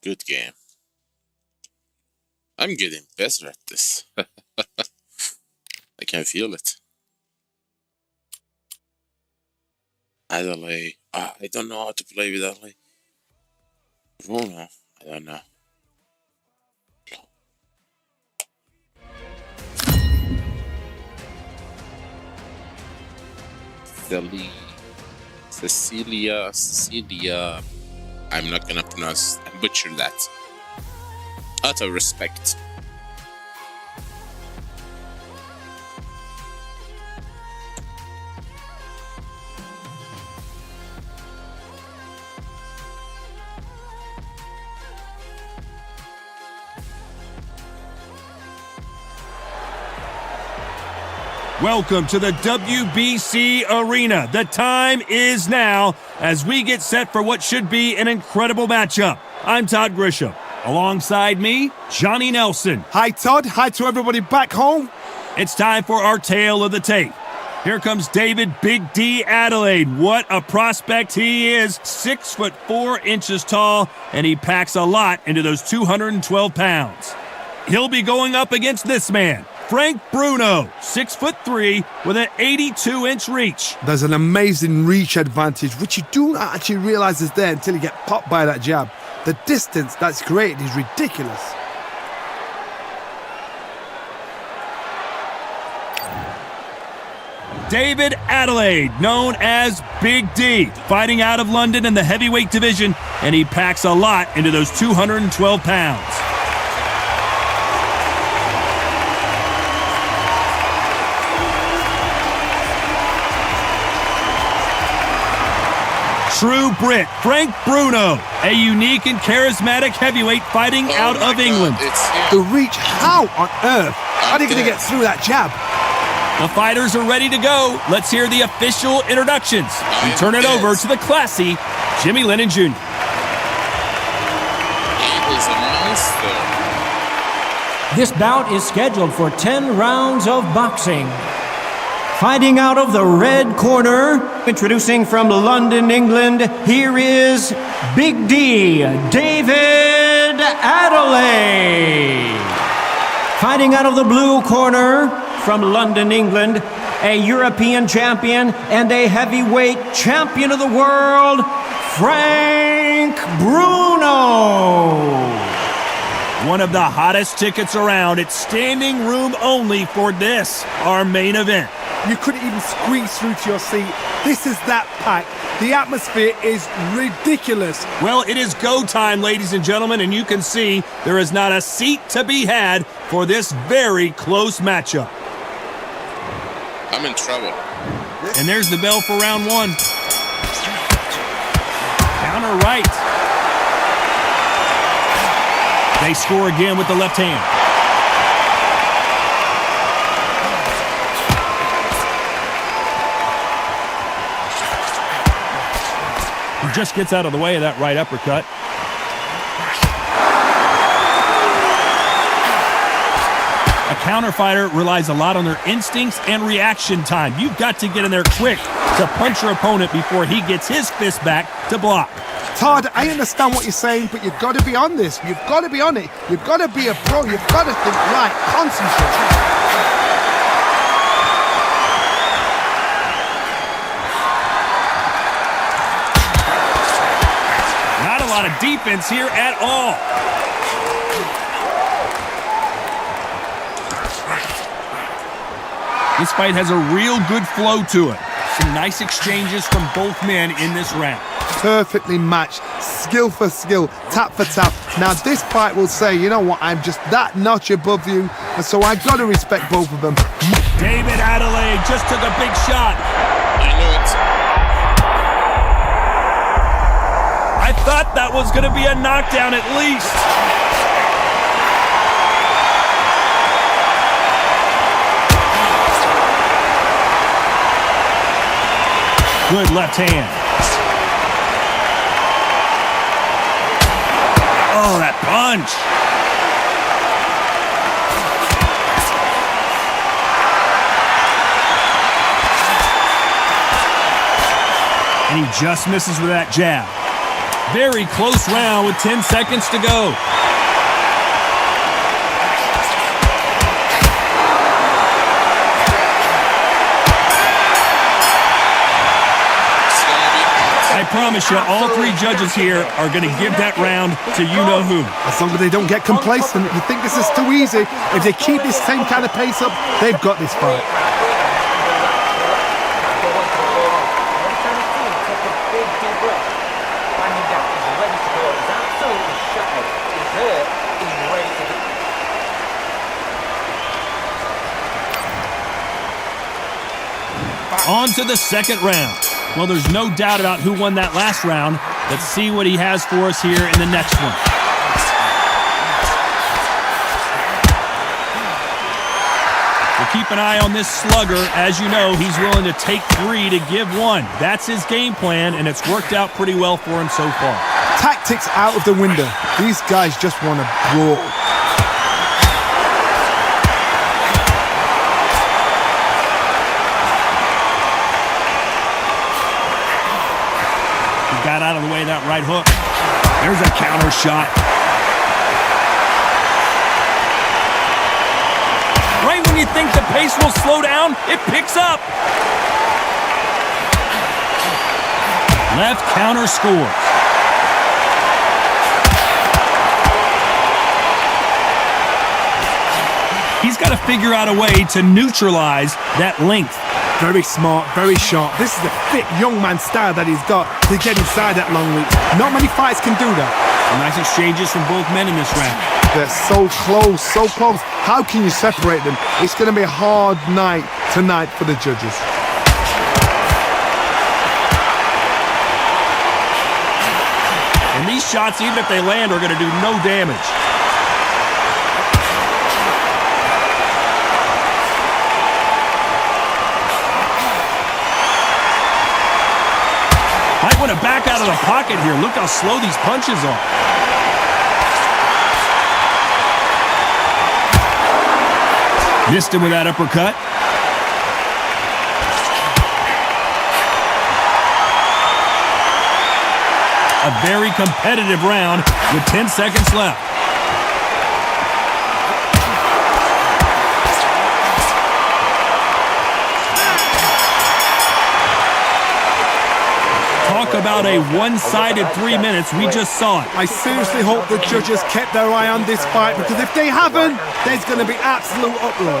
Good game. I'm getting better at this. I can feel it. Adelaide. I don't know how to play with Adelaide. Oh no, I don't know. Cecilia. I'm not gonna butcher that. Out of respect. Welcome to the WBC Arena. The time is now as we get set for what should be an incredible matchup. I'm Todd Grisham. Alongside me, Johnny Nelson. Hi, Todd. Hi to everybody back home. It's time for our tale of the tape. Here comes David Big D Adelaide. What a prospect he is. 6'4" tall, and he packs a lot into those 212 pounds. He'll be going up against this man, Frank Bruno, 6'3", with an 82-inch reach. There's an amazing reach advantage, which you do not actually realize is there until you get popped by that jab. The distance that's created is ridiculous. David Adelaide, known as Big D, fighting out of London in the heavyweight division, and he packs a lot into those 212 pounds. True Brit, Frank Bruno, a unique and charismatic heavyweight fighting out of England. The reach, how on earth? How are you going to get through that jab? The fighters are ready to go. Let's hear the official introductions. We turn it over to the classy Jimmy Lennon Jr. He is a monster. This bout is scheduled for 10 rounds of boxing. Fighting out of the red corner, introducing from London, England, here is Big D, David Adelaide. Fighting out of the blue corner, from London, England, a European champion and a heavyweight champion of the world, Frank Bruno. One of the hottest tickets around. It's standing room only for this, our main event. You couldn't even squeeze through to your seat. This is that packed. The atmosphere is ridiculous. Well, it is go time, ladies and gentlemen, and you can see there is not a seat to be had for this very close matchup. I'm in trouble. And there's the bell for round one. Counter right. They score again with the left hand. He just gets out of the way of that right uppercut. A counter fighter relies a lot on their instincts and reaction time. You've got to get in there quick to punch your opponent before he gets his fist back to block. Todd, I understand what you're saying, but you've got to be on this. You've got to be on it. You've got to be a pro. You've got to think, right, concentrate. Not a lot of defense here at all. This fight has a real good flow to it. Some nice exchanges from both men in this round. Perfectly matched, skill for skill, tap for tap. Now this fight will say, you know what, I'm just that notch above you, and so I've got to respect both of them. David Adelaide just took a big shot. I knew it. I thought that was going to be a knockdown at least. Good left hand. Oh, that punch. And he just misses with that jab. Very close round with 10 seconds to go. I promise you, all three judges here are going to give that round to you-know-who. As long as they don't get complacent, you think this is too easy. If they keep this same kind of pace up, they've got this fight. On to the second round. Well, there's no doubt about who won that last round. Let's see what he has for us here in the next one. We'll keep an eye on this slugger. As you know, he's willing to take 3 to give 1. That's his game plan, and it's worked out pretty well for him so far. Tactics out of the window. These guys just want to brawl. Got out of the way of that right hook. There's a counter shot. Right when you think the pace will slow down, it picks up. Left counter scores. He's got to figure out a way to neutralize that length. Very smart, very sharp. This is a fit young man style that he's got to get inside that long reach. Not many fights can do that. Some nice exchanges from both men in this round. They're so close, so close. How can you separate them? It's going to be a hard night tonight for the judges. And these shots, even if they land, are going to do no damage. Might want to back out of the pocket here. Look how slow these punches are. Missed him with that uppercut. A very competitive round with 10 seconds left. Talk about a one-sided 3 minutes. We just saw it. I seriously hope the judges kept their eye on this fight, because if they haven't, there's going to be absolute uproar.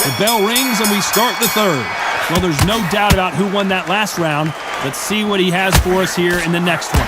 The bell rings and we start the third. Well, there's no doubt about who won that last round. Let's see what he has for us here in the next one.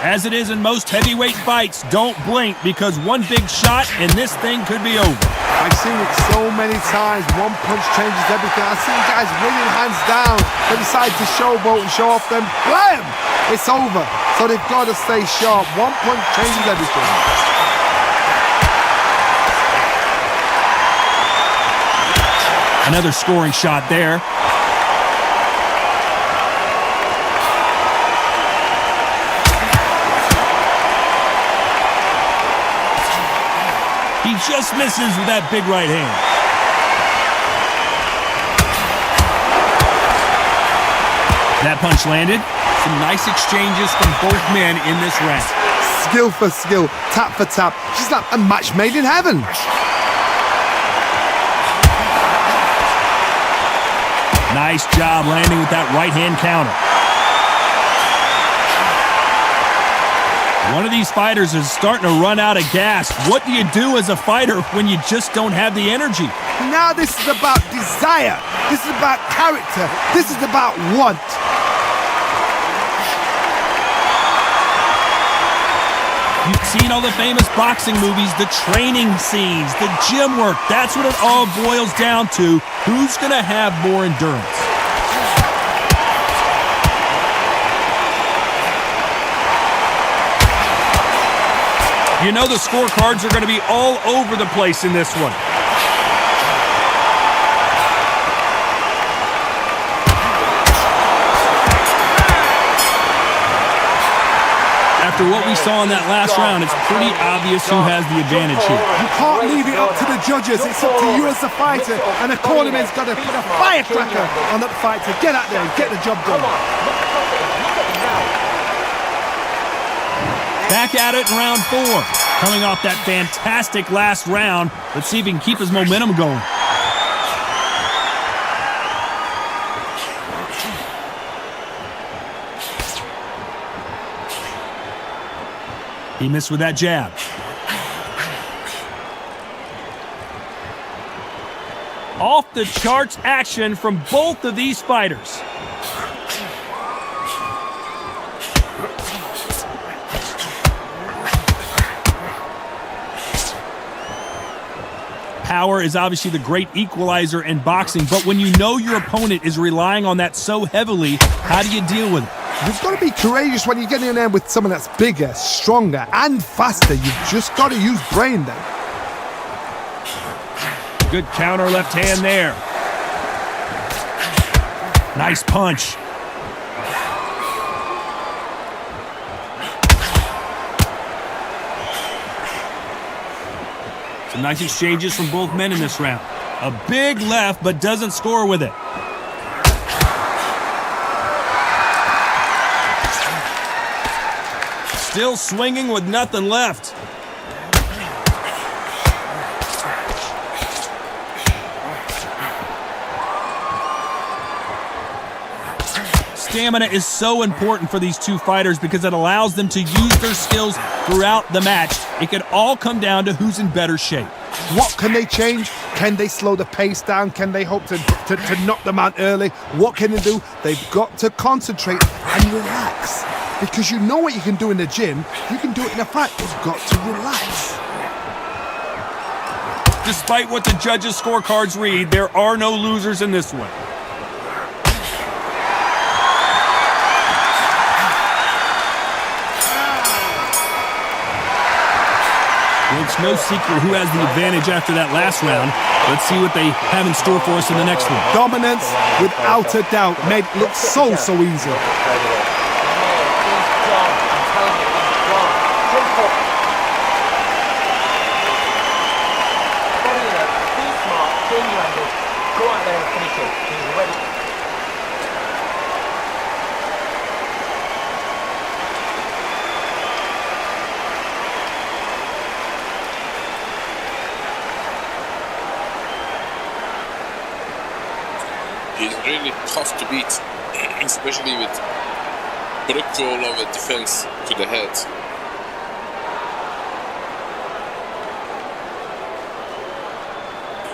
As it is in most heavyweight fights, don't blink, because one big shot and this thing could be over. I've seen it so many times. One punch changes everything. I've seen guys winning hands down. They decide to showboat and show off them. Blam! It's over. So they've got to stay sharp. One punch changes everything. Another scoring shot there. He just misses with that big right hand. That punch landed. Some nice exchanges from both men in this round. Skill for skill, tap for tap. Just like a match made in heaven. Nice job landing with that right hand counter. One of these fighters is starting to run out of gas. What do you do as a fighter when you just don't have the energy? Now this is about desire. This is about character. This is about want. You've seen all the famous boxing movies, the training scenes, the gym work. That's what it all boils down to. Who's going to have more endurance? You know the scorecards are going to be all over the place in this one. After what we saw in that last round, it's pretty obvious who has the advantage here. You can't leave it up to the judges. It's up to you as the fighter, and the cornerman's got to put a firecracker on that fight to get out there and get the job done. Back at it in round 4. Coming off that fantastic last round. Let's see if he can keep his momentum going. He missed with that jab. Off the charts action from both of these fighters. Power is obviously the great equalizer in boxing, but when you know your opponent is relying on that so heavily, how do you deal with it? You've got to be courageous when you get in there with someone that's bigger, stronger, and faster. You've just got to use brain then. Good counter left hand there. Nice punch. Some nice exchanges from both men in this round. A big left, but doesn't score with it. Still swinging with nothing left. Stamina is so important for these two fighters because it allows them to use their skills throughout the match. It can all come down to who's in better shape. What can they change? Can they slow the pace down? Can they hope to knock them out early? What can they do? They've got to concentrate and relax. Because you know what you can do in the gym, you can do it in a fight. You've got to relax. Despite what the judges' scorecards read, there are no losers in this one. Well, it's no secret who has the advantage after that last round. Let's see what they have in store for us in the next one. Dominance, without a doubt, made it look so easy. He's really tough to beat, especially with protocol of a defense to the head.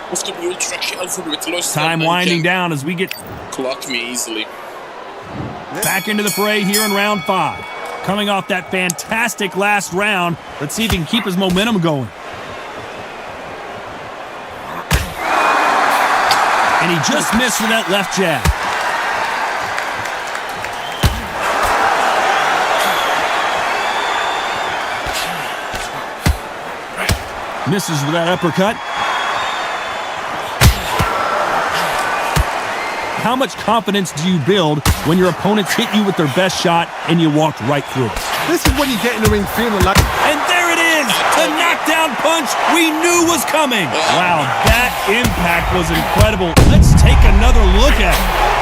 Have to be ultra careful with lost Time winding down as we get clock me easily. back into the fray here in round 5. Coming off that fantastic last round, let's see if he can keep his momentum going. And he just missed with that left jab. Misses with that uppercut. How much confidence do you build when your opponents hit you with their best shot and you walked right through it? This is when you get in the ring feeling like... And there it is! The knockdown punch we knew was coming! Wow, that impact was incredible. Let's take another look at it.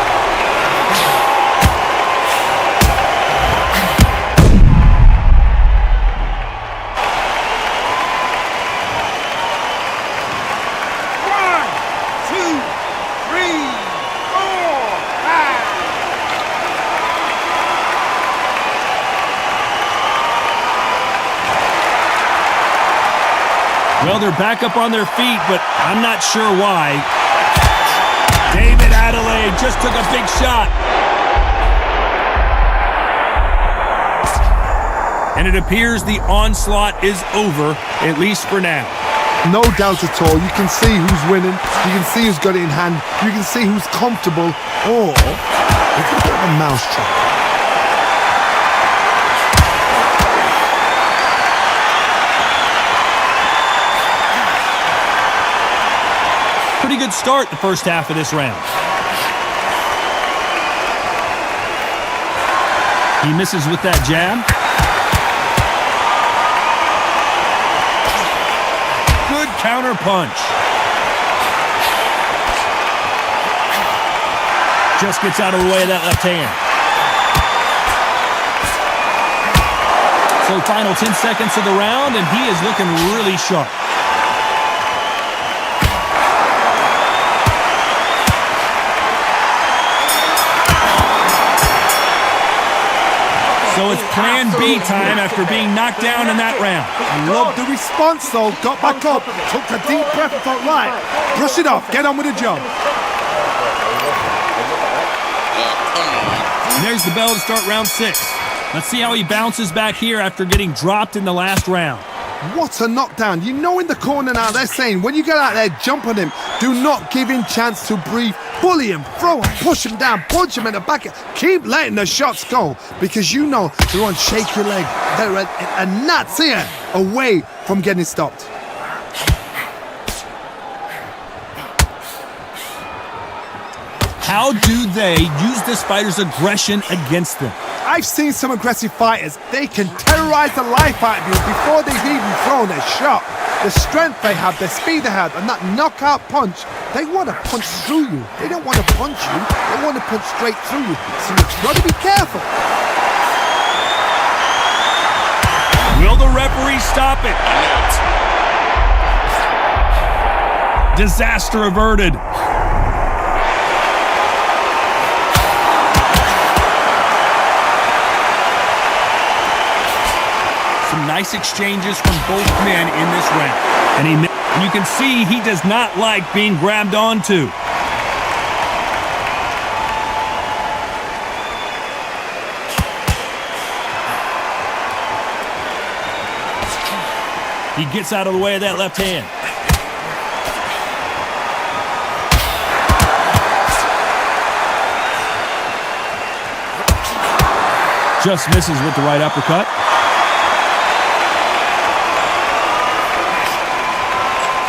Well, they're back up on their feet, but I'm not sure why. David Adelaide just took a big shot. And it appears the onslaught is over, at least for now. No doubt at all. You can see who's winning. You can see who's got it in hand. You can see who's comfortable. Or it's a bit of a mousetrap. Pretty good start the first half of this round. He misses with that jab. Good counter punch. Just gets out of the way of that left hand. So final 10 seconds of the round, and he is looking really sharp. So it's plan B time after being knocked down in that round. Love the response though. Got back up, took a deep breath and thought, right, brush it off, get on with the job. And there's the bell to start round 6. Let's see how he bounces back here after getting dropped in the last round. What a knockdown. You know in the corner now they're saying, when you get out there, jump on him. Do not give him chance to breathe. Bully him, throw him, push him down, punch him in the back. Keep letting the shots go because you know they're on shake your leg. They're a gnat's ear away from getting stopped. How do they use this fighter's aggression against them? I've seen some aggressive fighters. They can terrorize the life out of you before they've even thrown a shot. The strength they have, the speed they have, and that knockout punch, they want to punch through you. They don't want to punch you. They want to punch straight through you. So you've got to be careful. Will the referee stop it? Disaster averted. Some nice exchanges from both men in this round. And you can see he does not like being grabbed onto. He gets out of the way of that left hand. Just misses with the right uppercut.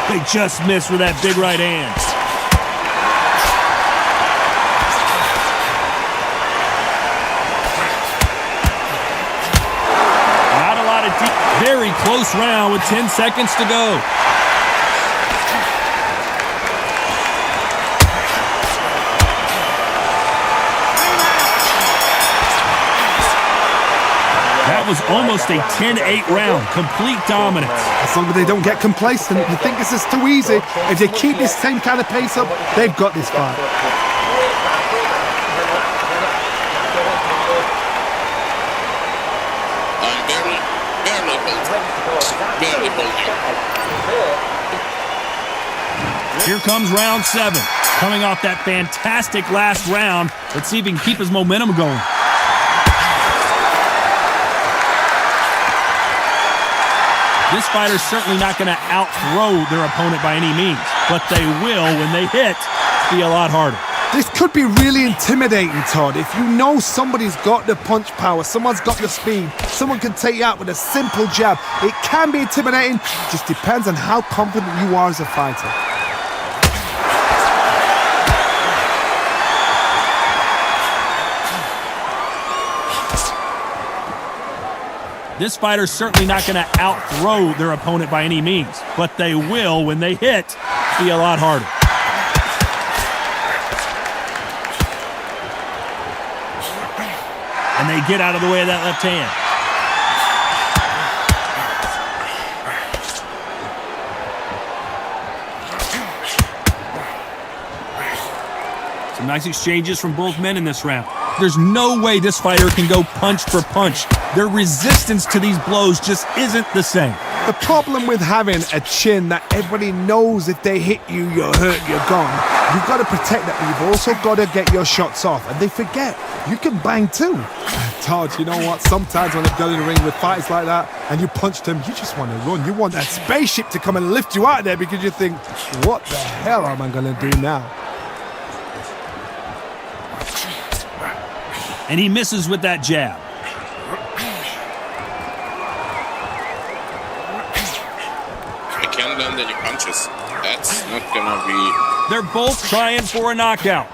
They just missed with that big right hand. Not a lot of deep. Very close round with 10 seconds to go. That was almost a 10-8 round. Complete dominance. As long as they don't get complacent, you think this is too easy. If they keep this same kind of pace up, they've got this fight. I'm barely holding. Barely holding. Here comes round 7. Coming off that fantastic last round, let's see if he can keep his momentum going. This fighter's certainly not going to outthrow their opponent by any means, but they will, when they hit, be a lot harder. This could be really intimidating, Todd. If you know somebody's got the punch power, someone's got the speed, someone can take you out with a simple jab, it can be intimidating. It just depends on how confident you are as a fighter. This fighter's certainly not going to outthrow their opponent by any means, but they will, when they hit, be a lot harder. And they get out of the way of that left hand. Some nice exchanges from both men in this round. There's no way this fighter can go punch for punch. Their resistance to these blows just isn't the same. The problem with having a chin that everybody knows if they hit you, you're hurt, you're gone. You've got to protect that, but you've also got to get your shots off. And they forget, you can bang too. Todd, you know what? Sometimes when I go in the ring with fighters like that and you punch them, you just want to run. You want that spaceship to come and lift you out of there because you think, what the hell am I going to do now? And he misses with that jab. I can't land any punches. That's not gonna be... They're both trying for a knockout.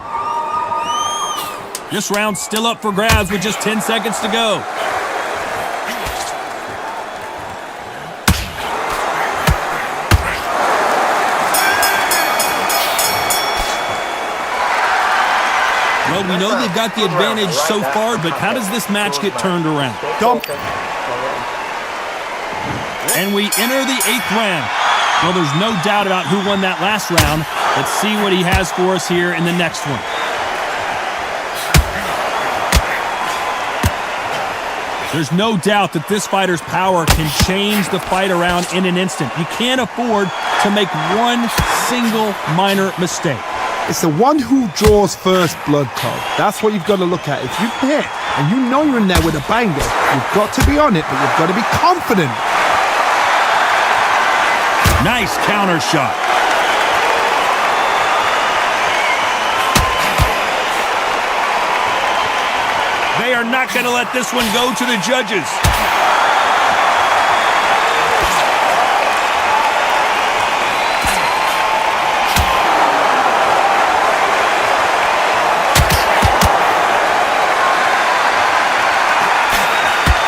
This round's still up for grabs with just 10 seconds to go. Well, we know they've got the advantage so far, but how does this match get turned around? And we enter the 8th round. Well, there's no doubt about who won that last round. Let's see what he has for us here in the next one. There's no doubt that this fighter's power can change the fight around in an instant. You can't afford to make one single minor mistake. It's the one who draws first blood, Todd. That's what you've got to look at. If you hit and you know you're in there with a banger, you've got to be on it, but you've got to be confident. Nice counter shot. They are not going to let this one go to the judges.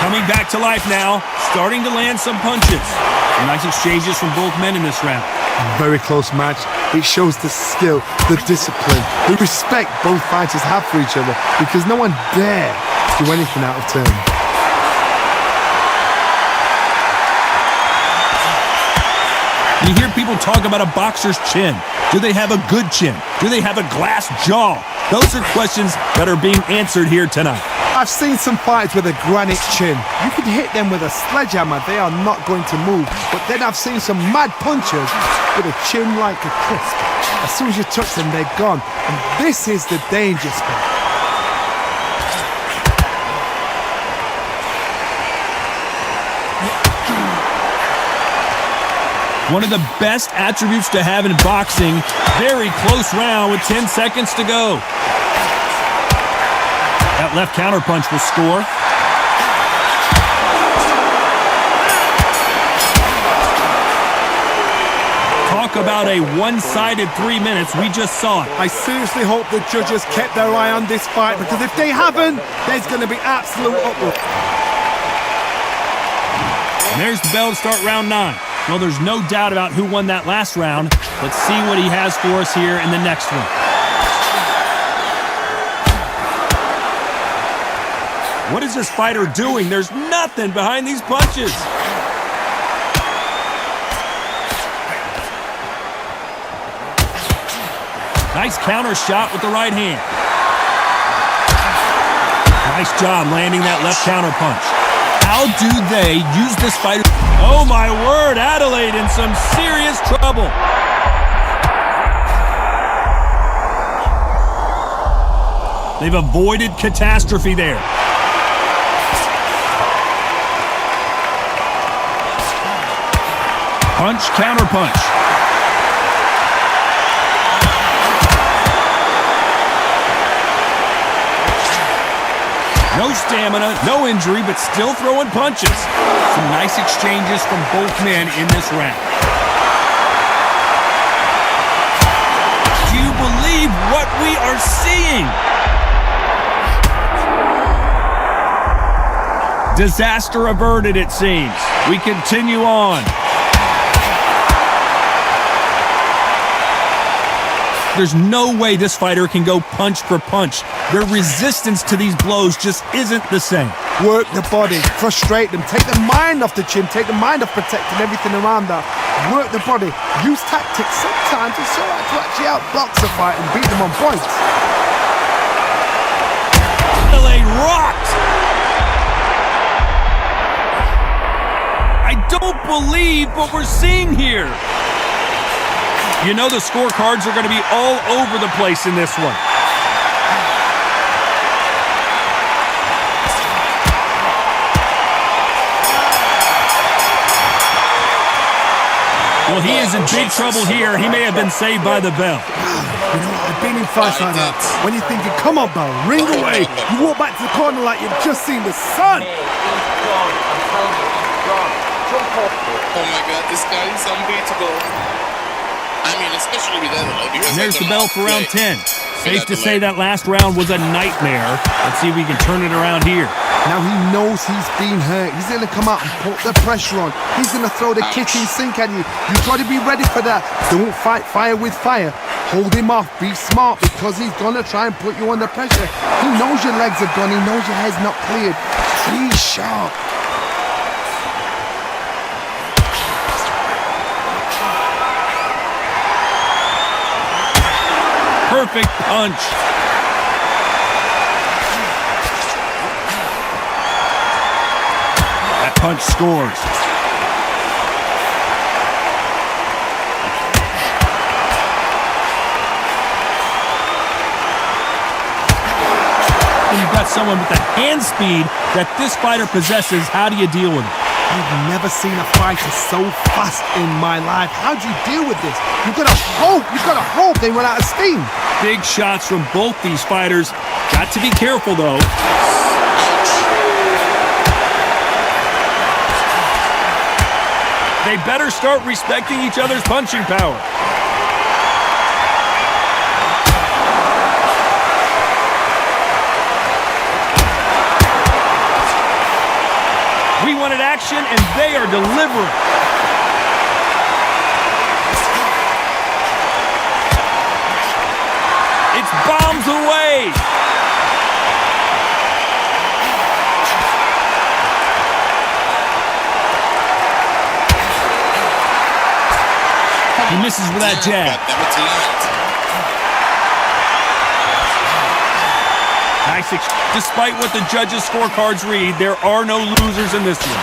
Coming back to life now, starting to land some punches. Some nice exchanges from both men in this round. Very close match. It shows the skill, the discipline, the respect both fighters have for each other because no one dare do anything out of turn. You hear people talk about a boxer's chin. Do they have a good chin? Do they have a glass jaw? Those are questions that are being answered here tonight. I've seen some fighters with a granite chin. You could hit them with a sledgehammer, they are not going to move. But then I've seen some mad punchers with a chin like a crisp. As soon as you touch them, they're gone. And this is the danger spot. One of the best attributes to have in boxing. Very close round with 10 seconds to go. That left counterpunch will score. Talk about a one-sided 3 minutes. We just saw it. I seriously hope the judges kept their eye on this fight because if they haven't, there's going to be absolute uproar. And there's the bell to start round 9. Well, there's no doubt about who won that last round. Let's see what he has for us here in the next one. What is this fighter doing? There's nothing behind these punches. Nice counter shot with the right hand. Nice job landing that left counter punch. How do they use this fighter? Oh my word, Adelaide in some serious trouble. They've avoided catastrophe there. Punch, counter punch. No stamina, no injury, but still throwing punches. Some nice exchanges from both men in this round. Do you believe what we are seeing? Disaster averted, it seems. We continue on. There's no way this fighter can go punch for punch. Their resistance to these blows just isn't the same. Work the body, frustrate them, take the mind off the chin, take the mind off protecting everything around that. Work the body, use tactics. Sometimes it's all right to actually outbox a fight and beat them on points. Adelaide rocked! I don't believe what we're seeing here. You know the scorecards are going to be all over the place in this one. Well, he is in big trouble here. He may have been saved by the bell. You know, I've been in fights like that. When you're thinking, come on, Bell, ring away. You walk back to the corner like you've just seen the sun. Oh my god, this guy is unbeatable. I mean, especially with Adelaide. And there's the bell for round 10. Safe to say that last round was a nightmare. Let's see if we can turn it around here. Now he knows he's been hurt. He's going to come out and put the pressure on. He's going to throw the kitchen sink at you. You've got to be ready for that. Don't fight fire with fire. Hold him off. Be smart because he's going to try and put you under pressure. He knows your legs are gone. He knows your head's not cleared. Be sharp. Perfect punch. That punch scores. When you've got someone with the hand speed that this fighter possesses, how do you deal with it? I've never seen a fighter so fast in my life. How do you deal with this? You've got to hope they run out of steam. Big shots from both these fighters. Got to be careful, though. They better start respecting each other's punching power. We wanted action, and they are delivering. It's bombs away. He misses with that jab. Nice. Despite what the judges' scorecards read, there are no losers in this one.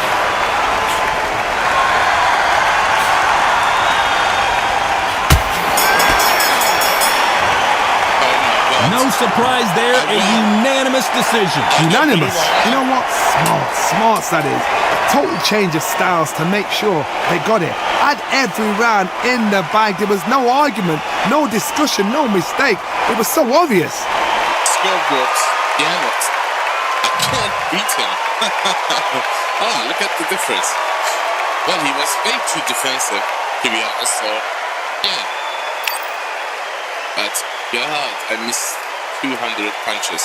No surprise there, a unanimous decision. Unanimous? You know what? Smart that is. Total change of styles to make sure they got it. Had every round in the bag. There was no argument, no discussion, no mistake. It was so obvious. Scoreboards. Damn it. I can't beat him. Oh, look at the difference. Well, he was way too defensive, to be honest, so yeah. But God, I missed 200 punches.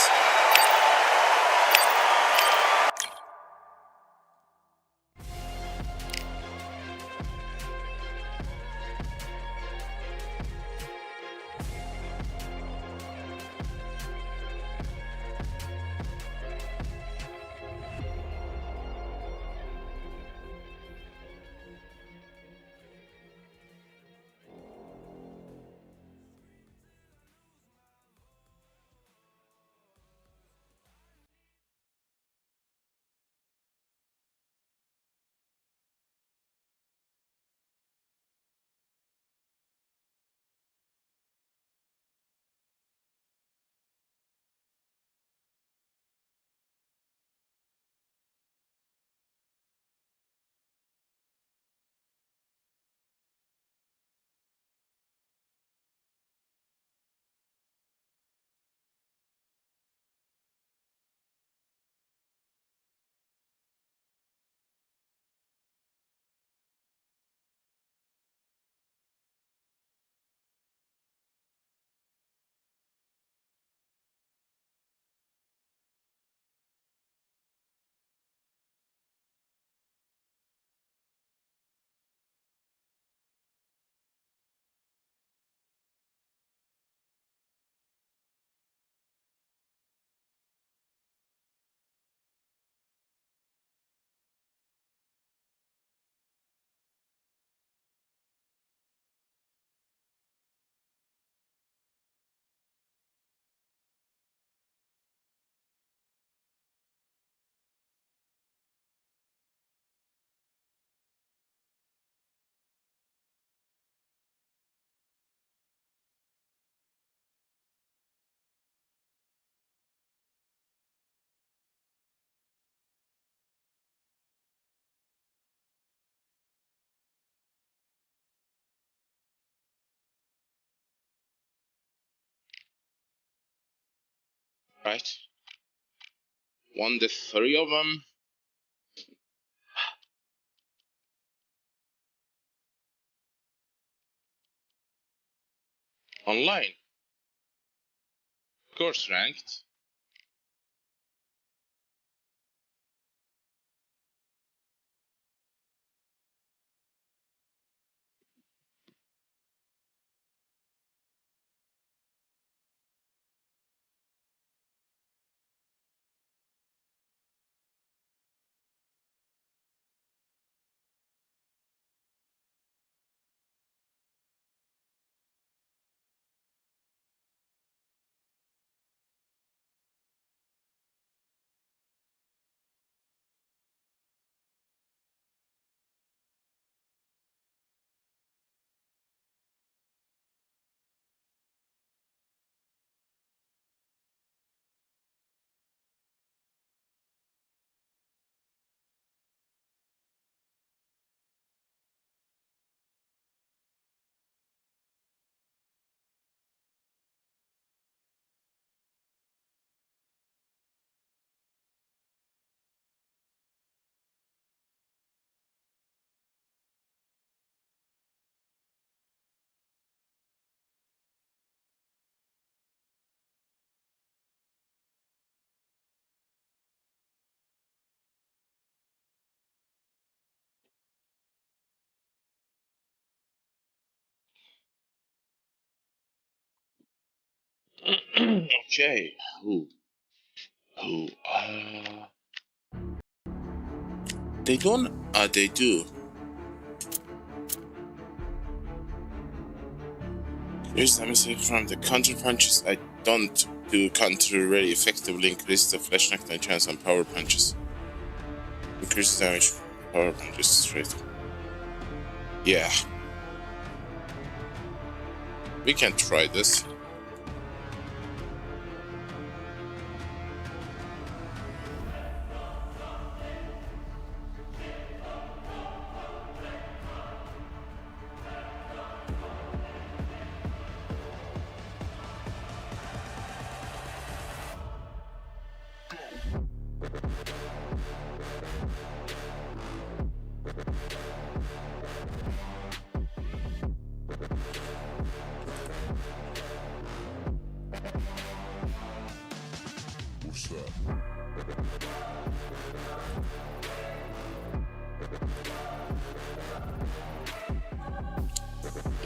Right. Won the 3 of them. Online. Of course, ranked. Okay. Who? They don't. They do. Here's the mistake from the counter punches. I don't do counter very effectively. Increase the flash knockdown chance on power punches. Increase damage power punches straight. Yeah. We can try this.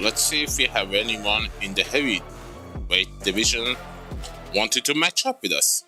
Let's see if we have anyone in the heavyweight division wanted to match up with us.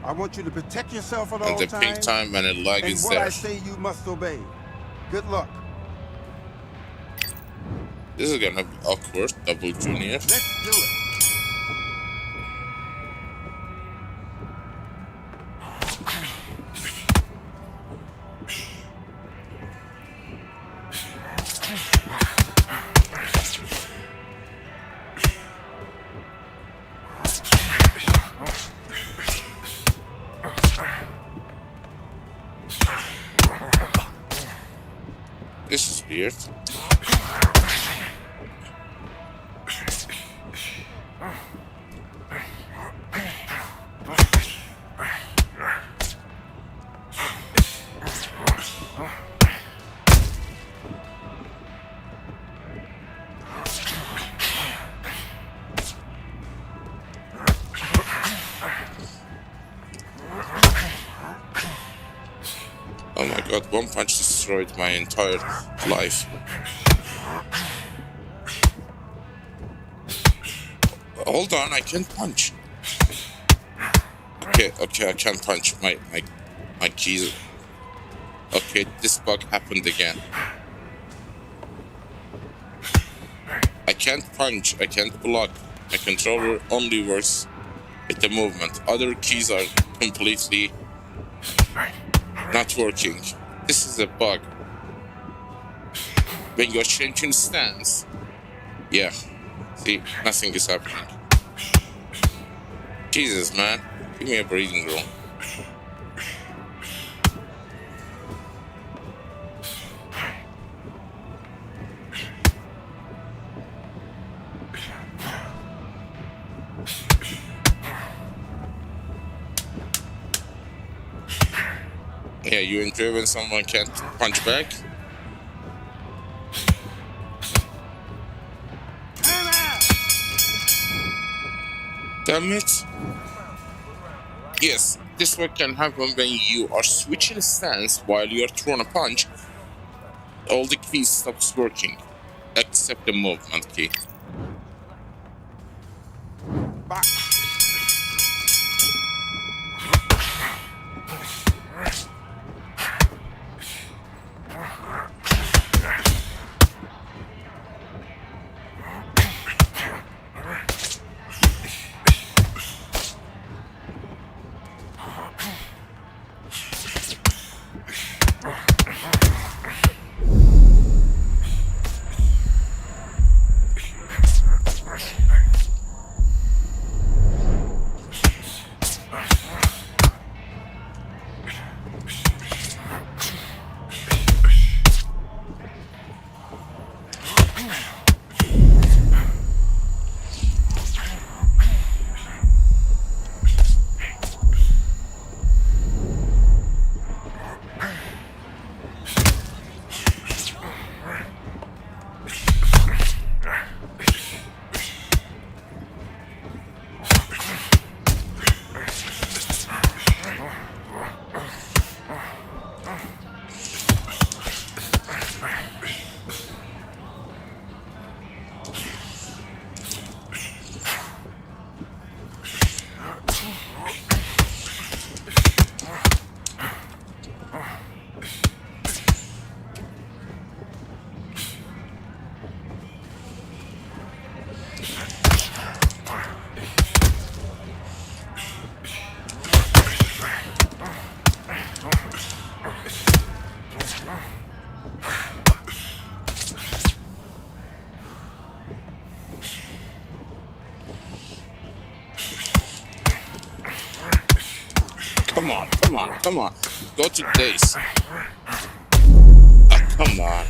I want you to protect yourself at And all the pink times. time and a lag And is what I there. say you must obey. Good luck. This is gonna be awkward. Double junior. Let's do it. This is weird. Oh my god, one punch destroyed my entire life. Hold on, I can't punch. Okay, I can't punch. My keys. Okay, this bug happened again. I can't punch, I can't block. My controller only works with the movement. Other keys are completely not working. This is a bug. When you're changing stance, yeah, see, nothing is happening. Jesus, man, give me a breathing room. Yeah, you enjoy when someone can't punch back? Damn it. Yes, this what can happen when you are switching stance while you are throwing a punch. All the keys stops working, except the movement key. Back. Come on. Go to days. Come on.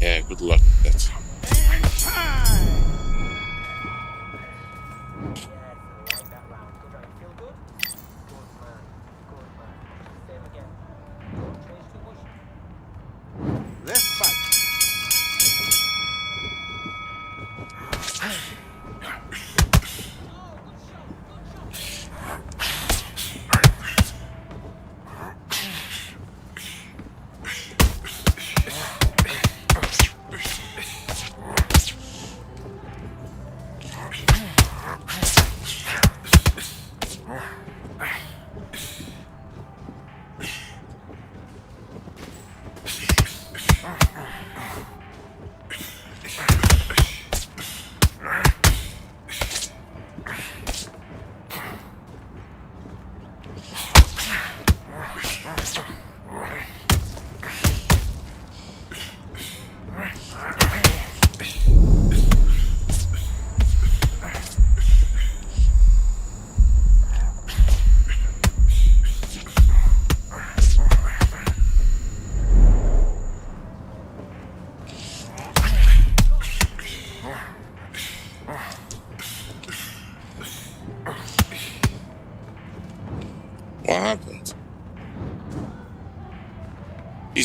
Yeah, good luck with that. Let's fight.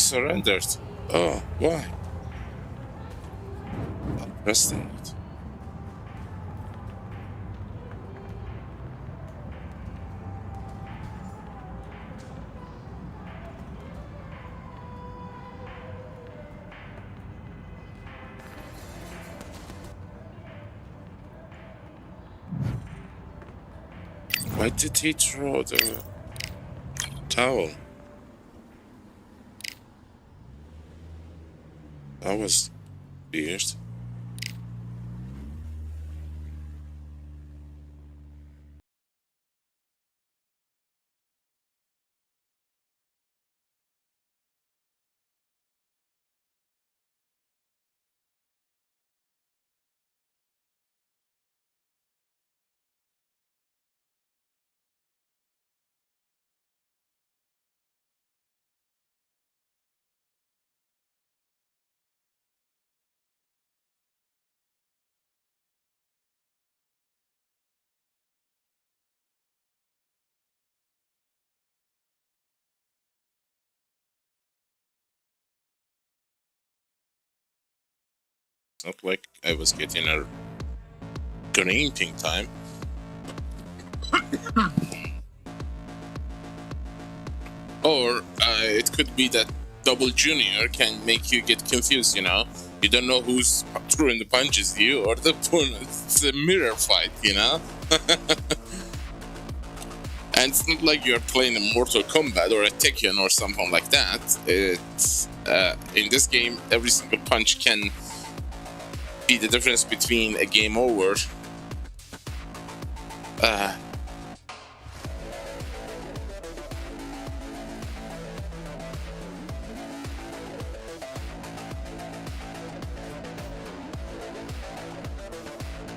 surrendered. Oh, why? I'll press that. Why did he throw the towel? That was weird. It's not like I was getting a green ping time. Or it could be that double junior can make you get confused, you know? You don't know who's throwing the punches, you or the opponent. It's a mirror fight, you know? And it's not like you're playing a Mortal Kombat or a Tekken or something like that. It's in this game, every single punch can be the difference between a game over.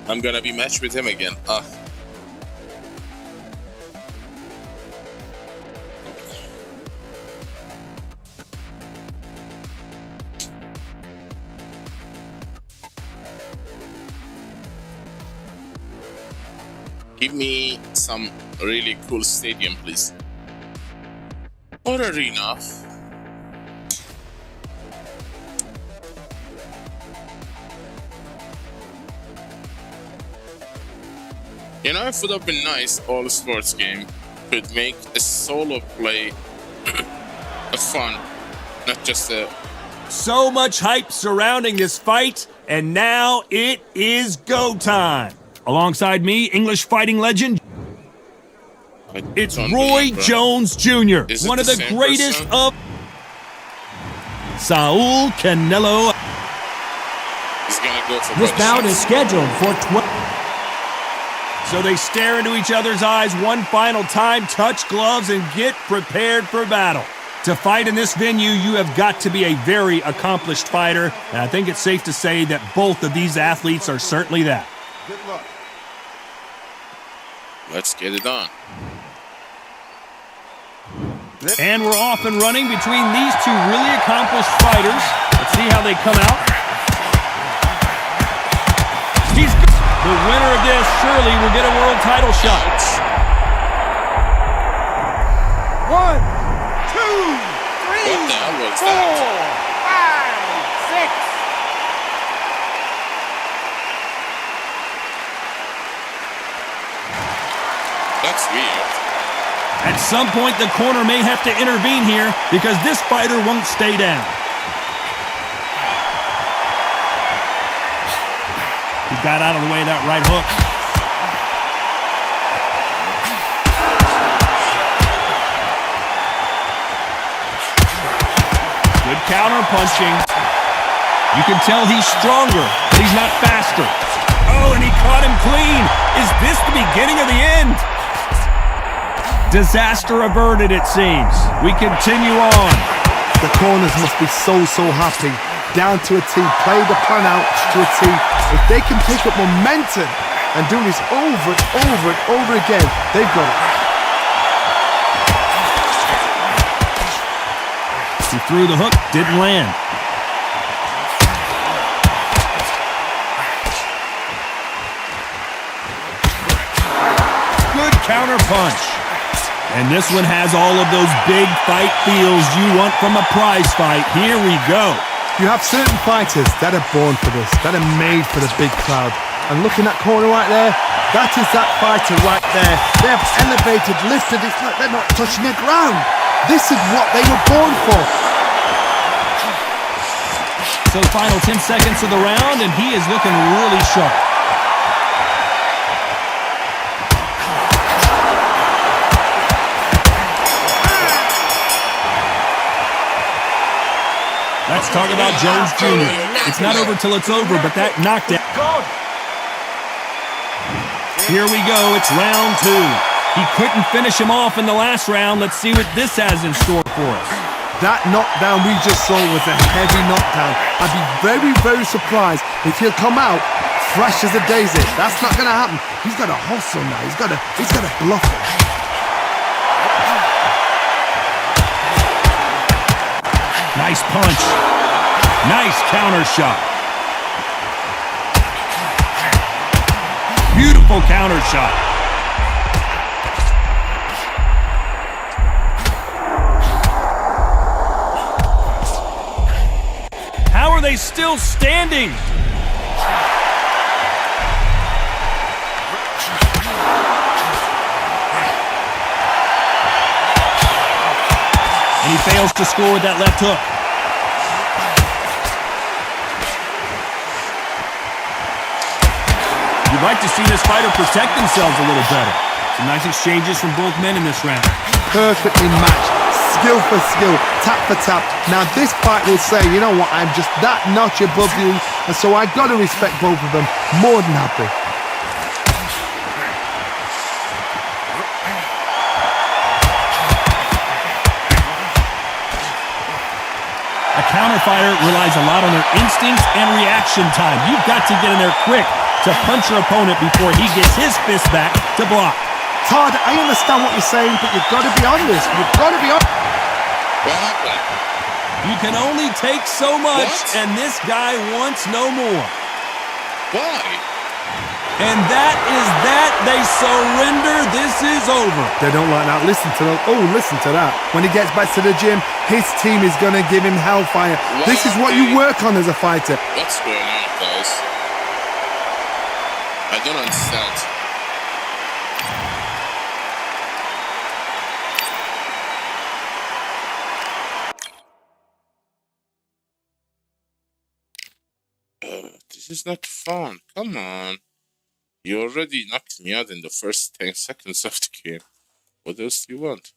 I'm gonna be matched with him again. Give me some really cool stadium, please. Or arena. You know, it would have been nice, all sports game could make a solo play a fun, not just a... So much hype surrounding this fight, and now it is go time. Alongside me, English fighting legend, it's Roy Jones Jr., one of the greatest of... Saul Canelo. He's gonna go for This bout is scheduled for 12. So they stare into each other's eyes one final time, touch gloves, and get prepared for battle. To fight in this venue, you have got to be a very accomplished fighter, and I think it's safe to say that both of these athletes are certainly that. Good luck. Let's get it on. And we're off and running between these two really accomplished fighters. Let's see how they come out. The winner of this surely will get a world title shot. 1, 2, 3, What the hell was 4, that? 5, 6. That's weird. At some point, the corner may have to intervene here because this fighter won't stay down. He got out of the way of that right hook. Good counter punching. You can tell he's stronger, but he's not faster. Oh, and he caught him clean. Is this the beginning of the end? Disaster averted, it seems. We continue on. The corners must be so happy. Down to a T, play the plan out to a T. If they can pick up momentum and do this over and over and over again, they've got it. He threw the hook, didn't land. Good counter punch. And this one has all of those big fight feels you want from a prize fight. Here we go. You have certain fighters that are born for this, that are made for the big crowd. And looking at corner right there, that is that fighter right there. They have elevated, lifted, it's like they're not touching the ground. This is what they were born for. So final 10 seconds of the round, and he is looking really sharp. Let's talk about Jones Jr. It's not over till it's over, but that knockdown. Here we go, it's round 2. He couldn't finish him off in the last round. Let's see what this has in store for us. That knockdown we just saw was a heavy knockdown. I'd be very, very surprised if he'll come out fresh as a daisy. That's not going to happen. He's got to hustle now. He's got to bluff it. Nice punch. Nice counter shot. Beautiful counter shot. How are they still standing? And he fails to score with that left hook. You'd like to see this fighter protect themselves a little better. Some nice exchanges from both men in this round. Perfectly matched. Skill for skill. Tap for tap. Now this fight will say, you know what, I'm just that notch above you. And so I got to respect both of them. More than happy. A counter fighter relies a lot on their instincts and reaction time. You've got to get in there quick to punch your opponent before he gets his fist back to block. Todd, I understand what you're saying, but you've got to be honest. You've got to be honest. What happened? You can only take so much, What? and this guy wants no more. Why? And that is that. They surrender. This is over. They don't like that. Listen to that. Oh, listen to that. When he gets back to the gym, his team is going to give him hellfire. This is what you work on as a fighter. What's going on, guys? I don't understand. This is not fun. Come on. You already knocked me out in the first 10 seconds of the game. What else do you want?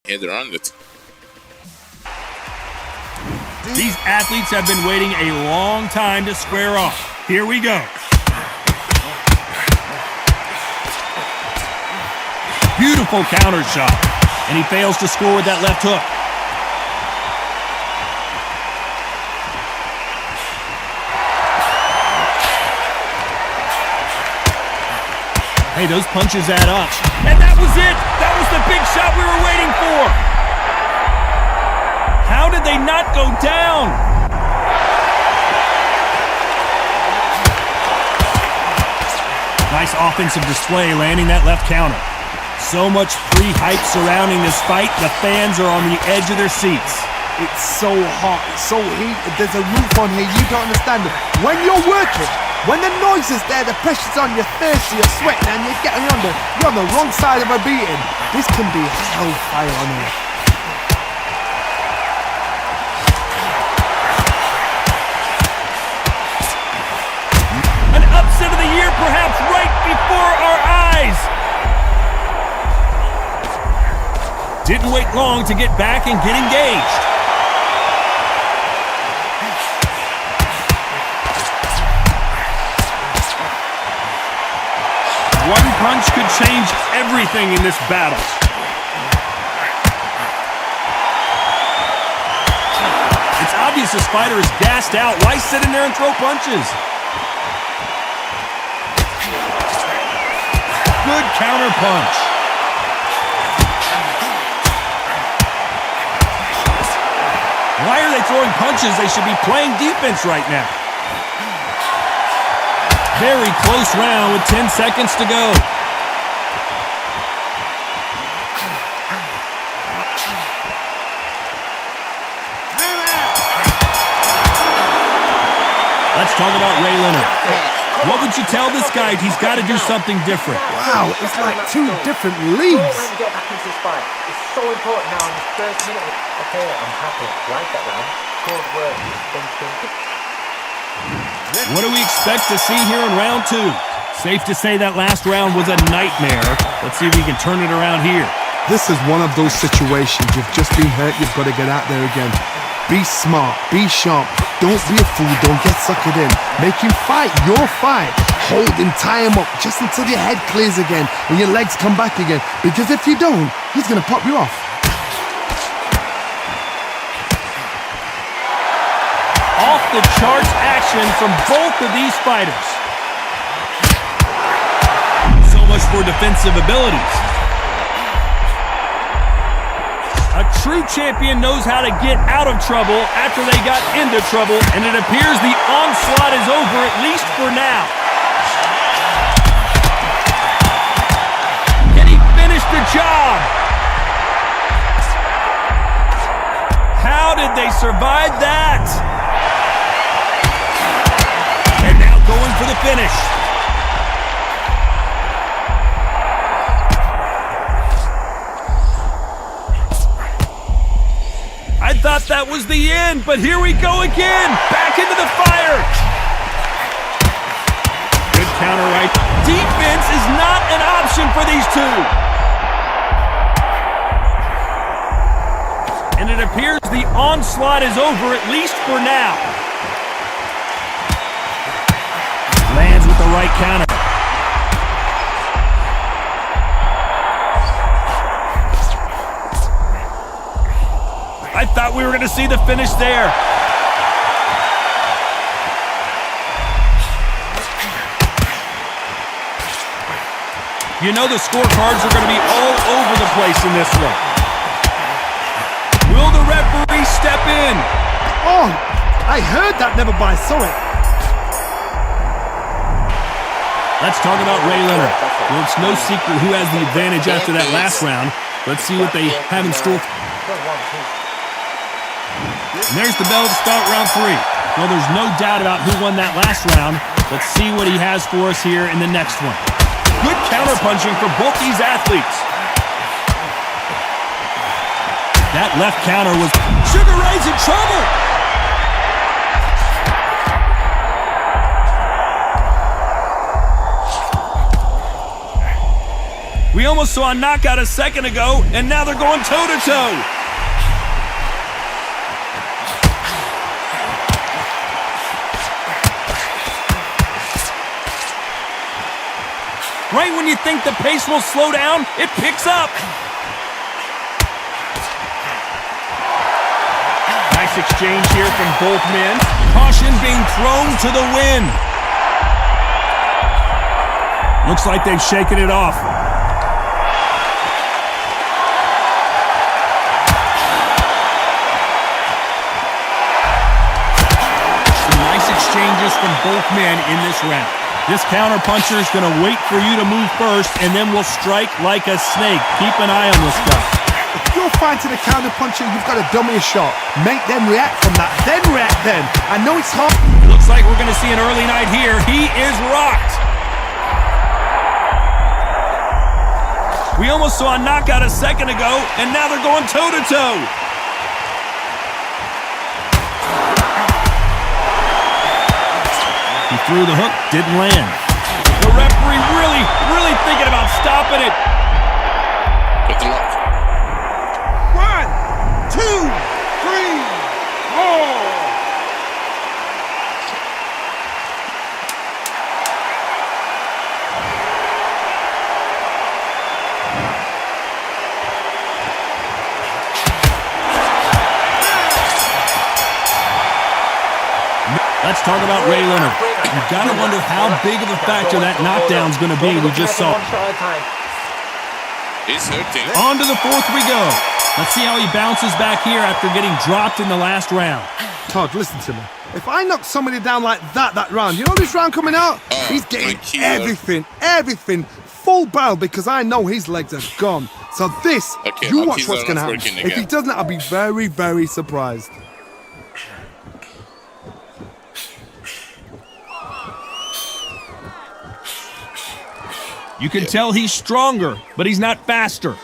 Head around it. These athletes have been waiting a long time to square off. Here we go. Beautiful counter shot. And he fails to score with that left hook. Hey, those punches add up. And that was it! That was the big shot we were waiting for! How did they not go down? Nice offensive display, landing that left counter. So much pre-hype surrounding this fight, the fans are on the edge of their seats. It's so hot, it's so heated, there's a roof on here, you don't understand it. When you're working, when the noise is there, the pressure's on, you're thirsty, you're sweating, and you're you're on the wrong side of a beating. This can be hellfire on here. An upset of the year, perhaps right before our eyes. Didn't wait long to get back and get engaged. One punch could change everything in this battle. It's obvious this fighter is gassed out. Why sit in there and throw punches? Good counter punch. Why are they throwing punches? They should be playing defense right now. Very close round with 10 seconds to go. Let's talk about Ray Leonard. What would you tell this guy? He's got to do something different. Wow, it's like two different leagues. To get back into this fight. It's so important now in the first minute. Okay, I'm happy. Like that round. Good work. What do we expect to see here in round two? Safe to say that last round was a nightmare. Let's see if we can turn it around here. This is one of those situations. You've just been hurt, you've got to get out there again. Be smart, be sharp, don't be a fool, don't get suckered in. Make him fight your fight. Hold him, tie him up, just until your head clears again and your legs come back again. Because if you don't, he's going to pop you off. Off the charts action from both of these fighters. So much for defensive abilities. A true champion knows how to get out of trouble after they got into trouble, and it appears the onslaught is over, at least for now. Can he finish the job? How did they survive that? And now going for the finish. I thought that was the end, but here we go again. Back into the fire. Good counter right. Defense is not an option for these two. And it appears the onslaught is over, at least for now. Lands with the right counter. I thought we were going to see the finish there. You know the scorecards are going to be all over the place in this one. Will the referee step in? Oh, I heard that, never by saw it. Let's talk about Ray Leonard. Well, it's no secret who has the advantage after that last round. Let's see what they have in store. And there's the bell to start round three. Well, there's no doubt about who won that last round. Let's see what he has for us here in the next one. Good counter-punching for both these athletes. That left counter was... Sugar Ray's in trouble! We almost saw a knockout a second ago, and now they're going toe-to-toe. Right when you think the pace will slow down, it picks up. Nice exchange here from both men. Caution being thrown to the wind. Looks like they've shaken it off. Some nice exchanges from both men in this round. This counterpuncher is going to wait for you to move first, and then will strike like a snake. Keep an eye on this guy. If you're fighting a counterpuncher, you've got to dummy a shot. Make them react from that, then react then. I know it's hard. It looks like we're going to see an early night here. He is rocked. We almost saw a knockout a second ago, and now they're going toe-to-toe. He threw the hook, didn't land. The referee really thinking about stopping it. Good luck. 1, 2, 3, 4. Let's talk about Ray Leonard. You've got to wonder how big of a factor that knockdown's going to be. We just saw. He's hurting. On to the fourth we go. Let's see how he bounces back here after getting dropped in the last round. Todd, listen to me. If I knock somebody down like that round, you know this round coming out? He's getting everything full barrel because I know his legs are gone. So this, you watch what's going to happen. If he doesn't, I'll be very, very surprised. You can tell he's stronger, but he's not faster.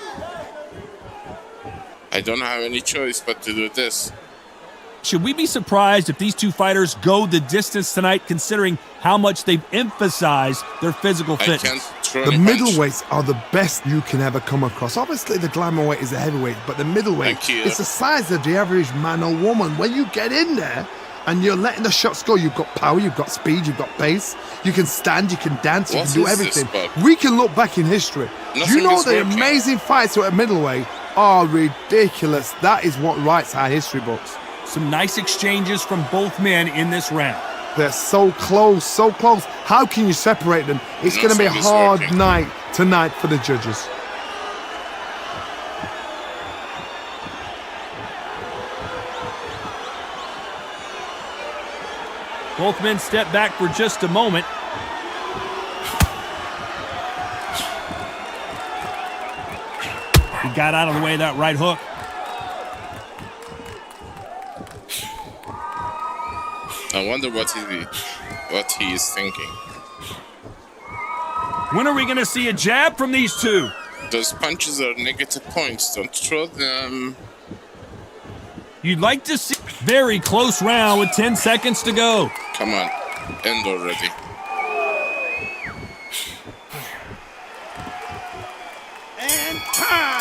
I don't have any choice but to do this. Should we be surprised if these two fighters go the distance tonight, considering how much they've emphasized their physical fitness? I can't throw The any punch. middleweights are the best you can ever come across. Obviously, the glamour weight is a heavyweight, but the middleweight is the size of the average man or woman. When you get in there and you're letting the shots go, you've got power, you've got speed, you've got pace. You can stand, you can dance, you can do everything. We can look back in history. You know the amazing fights at middleweight are ridiculous. That is what writes our history books. Some nice exchanges from both men in this round. They're so close, so close. How can you separate them? It's going to be a hard night tonight for the judges. Both men step back for just a moment. He got out of the way of that right hook. I wonder what he is thinking. When are we going to see a jab from these two? Those punches are negative points. Don't throw them. You'd like to see very close round with 10 seconds to go. Come on, end already. And time.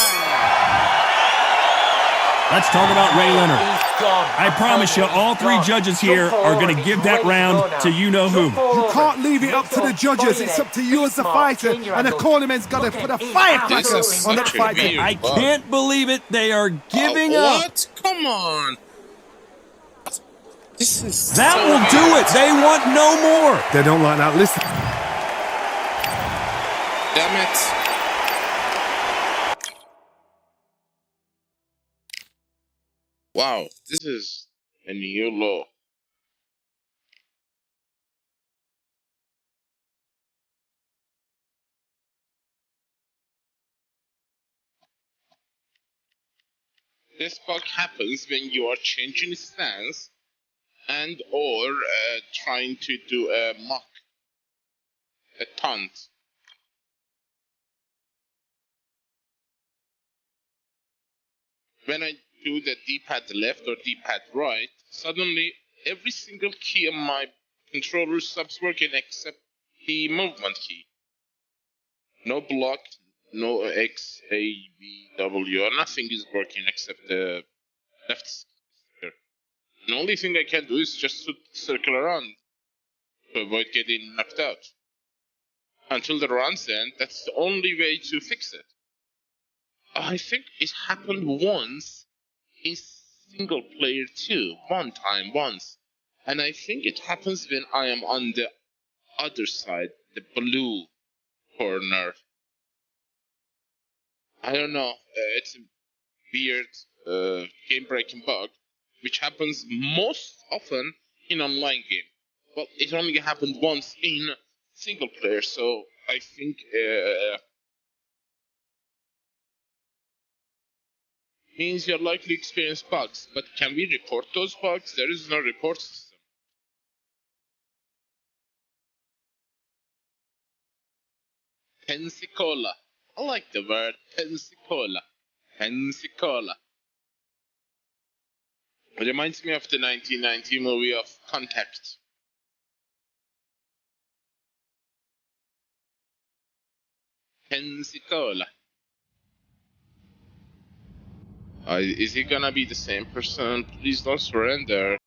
Let's talk about Ray Leonard. I promise you, all three judges here are going to give that round to you-know-who. You can't leave it up to the judges. It's up to you as the fighter, and the cornerman's got to put a firecracker on that fighter. I can't believe it. They are giving up. What? Come on. This is that so will do it. They want no more. They don't like that. Listen. Damn it. Wow, this is a new law. This bug happens when you are changing stance and or trying to do a mock, a taunt. When I do the D-pad left or D-pad right, suddenly every single key on my controller stops working except the movement key. No block, no X, A, B, W, nothing is working except the left sticker. The only thing I can do is just to circle around to avoid getting knocked out. until the runs end. That's the only way to fix it. I think it happened once in single player too, one time, once. And I think it happens when I am on the other side, the blue corner. I don't know, it's a weird game breaking bug, which happens most often in online game. But it only happened once in single player, so I think means you're likely to experience bugs. But can we report those bugs? There is no report system. Pensacola. I like the word Pensacola. Pensacola. It reminds me of the 1990 movie of Contact. Pensacola. Is he gonna be the same person? Please don't surrender.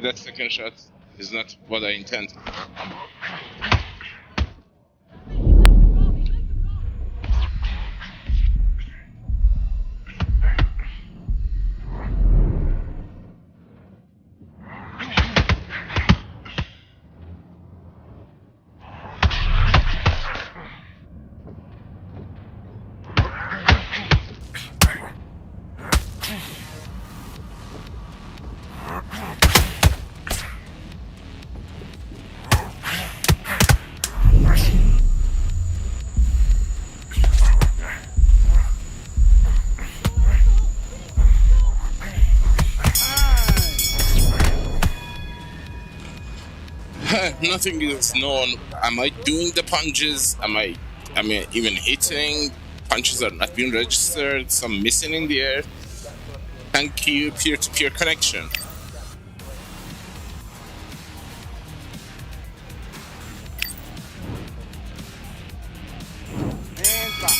that second shot is not what I intend. Nothing is known. Am I doing the punches? Am I even hitting? Punches are not being registered. Some missing in the air. Thank you, peer-to-peer connection. Hands up.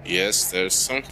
Yes, there's some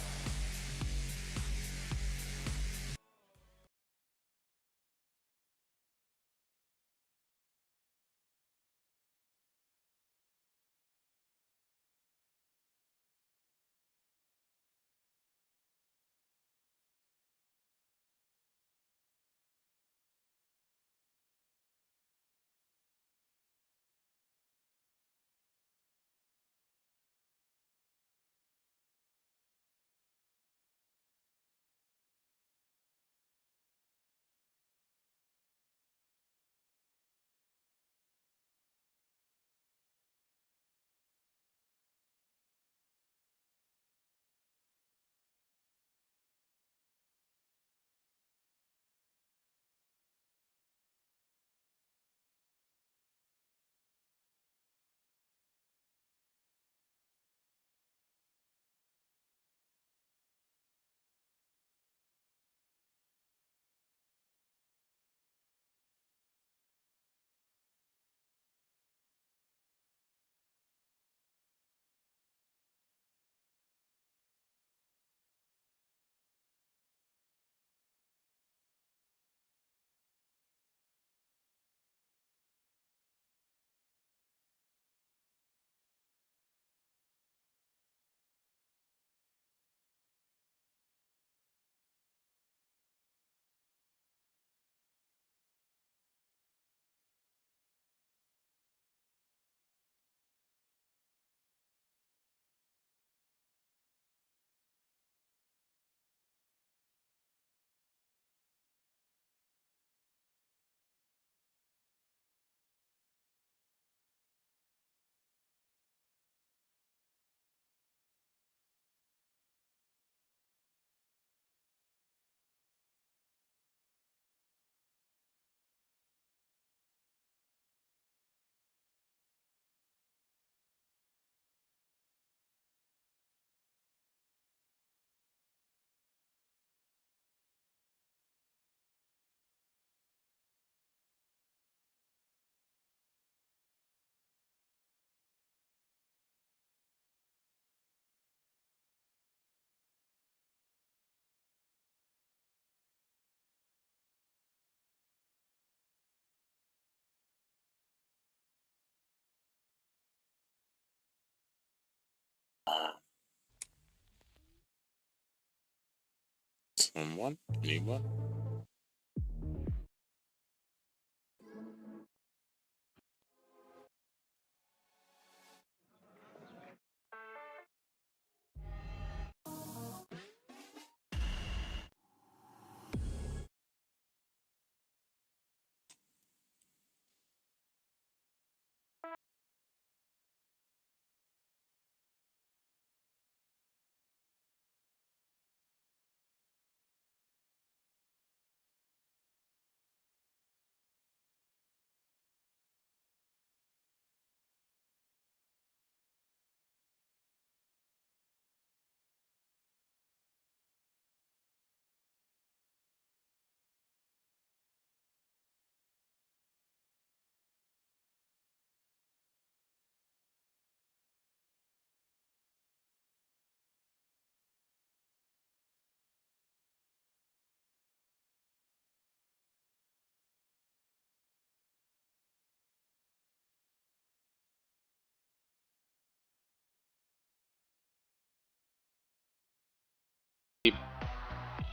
21, 21.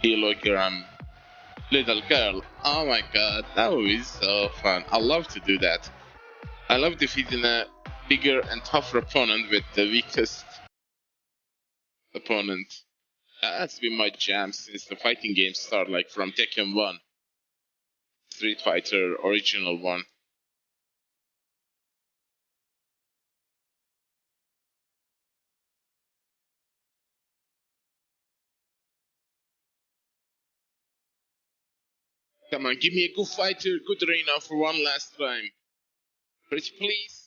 Kilogram little girl. Oh my god, that would be so fun. I love to do that. I love defeating a bigger and tougher opponent with the weakest opponent. That's been my jam since the fighting games start, like from Tekken 1, Street Fighter Original 1. Come on, give me a good fighter, good arena for one last time. Pretty please.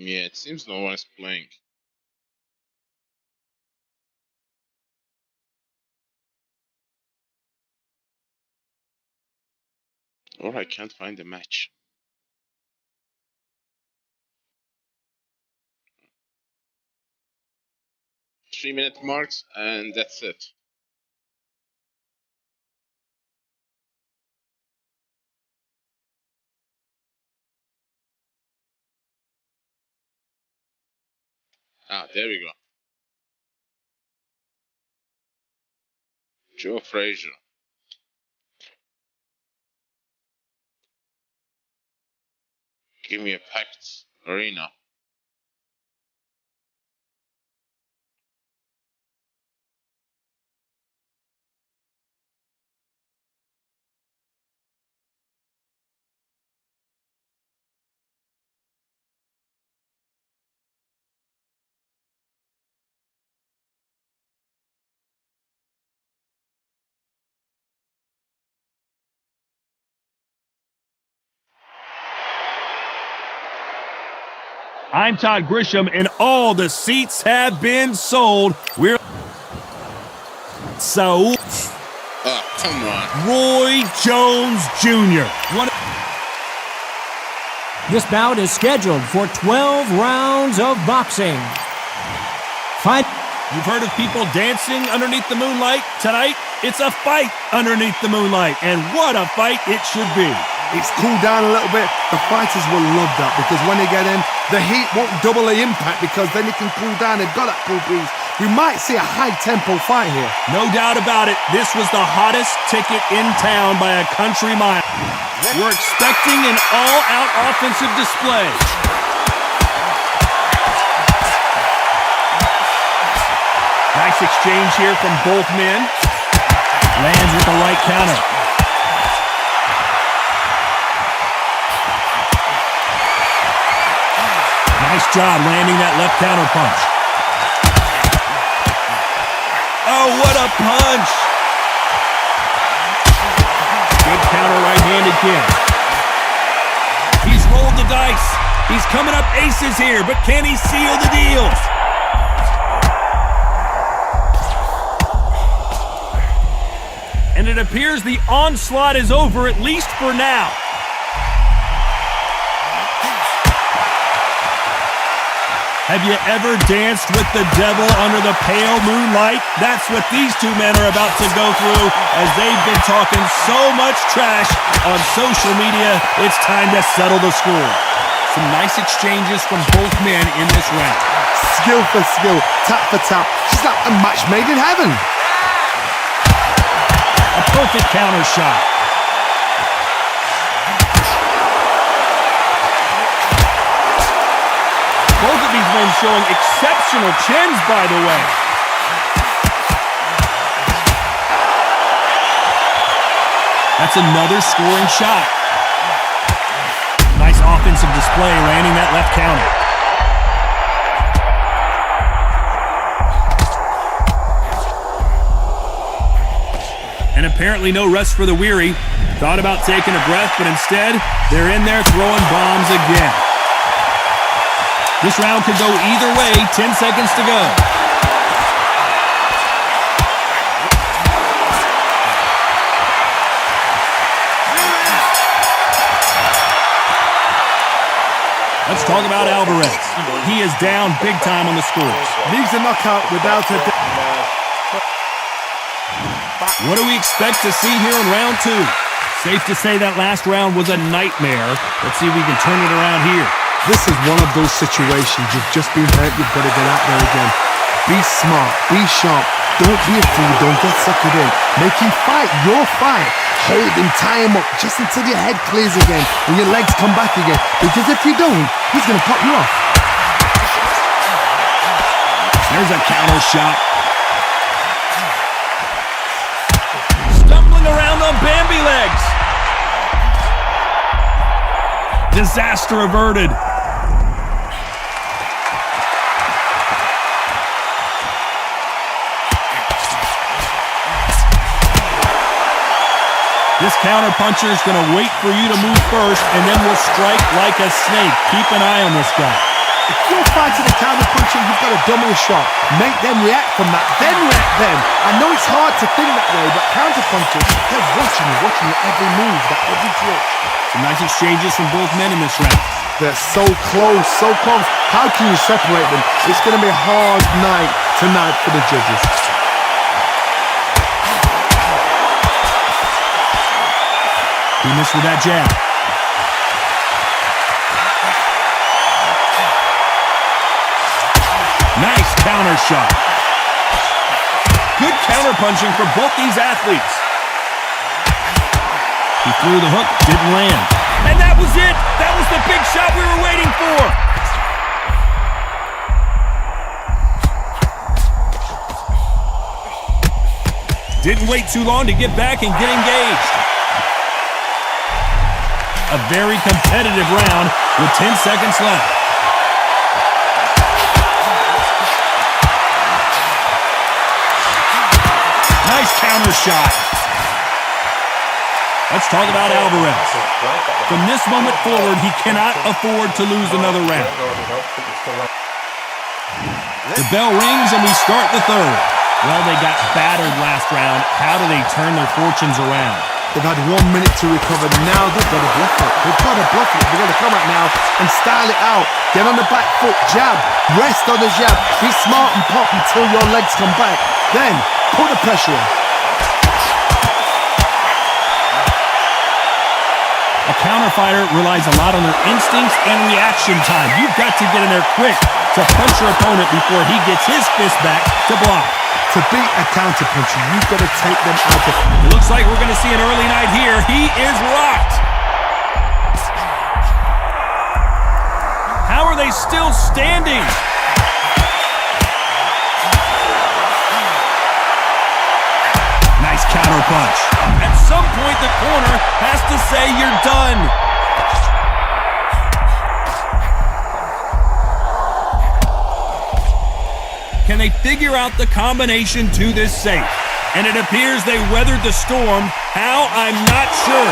Yeah, it seems no one is playing. Or I can't find a match. 3-minute marks, and that's it. Ah, there we go. Joe Frazier. Give me a packed arena. I'm Todd Grisham, and all the seats have been sold. We're so Oh, come on. Roy Jones Jr. This bout is scheduled for 12 rounds of boxing. Fight. You've heard of people dancing underneath the moonlight? Tonight, it's a fight underneath the moonlight, and what a fight it should be. It's cooled down a little bit. The fighters will love that because when they get in, the heat won't double the impact because then it can cool down. They've got that cool breeze We might see a high-tempo fight here. No doubt about it, this was the hottest ticket in town by a country mile. We're expecting an all-out offensive display. Nice exchange here from both men. Lands with the right counter. Nice job landing that left counter punch. Oh, what a punch! Good counter right-handed kick. He's rolled the dice. He's coming up aces here, but can he seal the deal? And it appears the onslaught is over, at least for now. Have you ever danced with the devil under the pale moonlight? That's what these two men are about to go through as they've been talking so much trash on social media. It's time to settle the score. Some nice exchanges from both men in this round. Skill for skill, tap for tap. Just like a match made in heaven. A perfect counter shot. Both of these men showing exceptional chins, by the way. That's another scoring shot. Nice offensive display, landing that left counter. And apparently no rest for the weary. Thought about taking a breath, but instead, they're in there throwing bombs again. This round could go either way, 10 seconds to go. Let's talk about Alvarez. He is down big time on the scores. Leaves a knockout without a doubt. What do we expect to see here in round two? Safe to say that last round was a nightmare. Let's see if we can turn it around here. This is one of those situations. You've just been hurt. You've got to get out there again. Be smart. Be sharp. Don't be a fool. Don't get suckered in. Make him fight your fight. Hold him. Tie him up just until your head clears again and your legs come back again. Because if you don't, he's going to pop you off. There's a counter shot. Stumbling around on Bambi legs. Disaster averted. This counterpuncher is going to wait for you to move first, and then will strike like a snake. Keep an eye on this guy. If you're fighting a counterpuncher, you've got to dummy a shot. Make them react from that, then react then. I know it's hard to think that way, but counterpunchers, they're watching your every move, that every twitch. Some nice exchanges from both men in this round. They're so close, so close. How can you separate them? It's going to be a hard night tonight for the judges. He missed with that jab. Nice counter shot. Good counter punching for both these athletes. He threw the hook, didn't land. And that was it! That was the big shot we were waiting for! Didn't wait too long to get back and get engaged. A very competitive round with 10 seconds left. Nice counter shot. Let's talk about Alvarez. From this moment forward, he cannot afford to lose another round. The bell rings and we start the third. Well, they got battered last round. How do they turn their fortunes around? They've had 1 minute to recover. Now they've got to bluff it. They've got to bluff it. They've got to come out now and style it out. Get on the back foot, jab, rest on the jab. Be smart and pop until your legs come back. Then put the pressure on. A counter fighter relies a lot on their instincts and reaction time. You've got to get in there quick to punch your opponent before he gets his fist back to block. To beat a counter puncher, you've got to take them out of... It looks like we're going to see an early night here. He is rocked. How are they still standing? Nice counter punch. At some point, the corner has to say you're done. Can they figure out the combination to this safe? And it appears they weathered the storm. How? I'm not sure.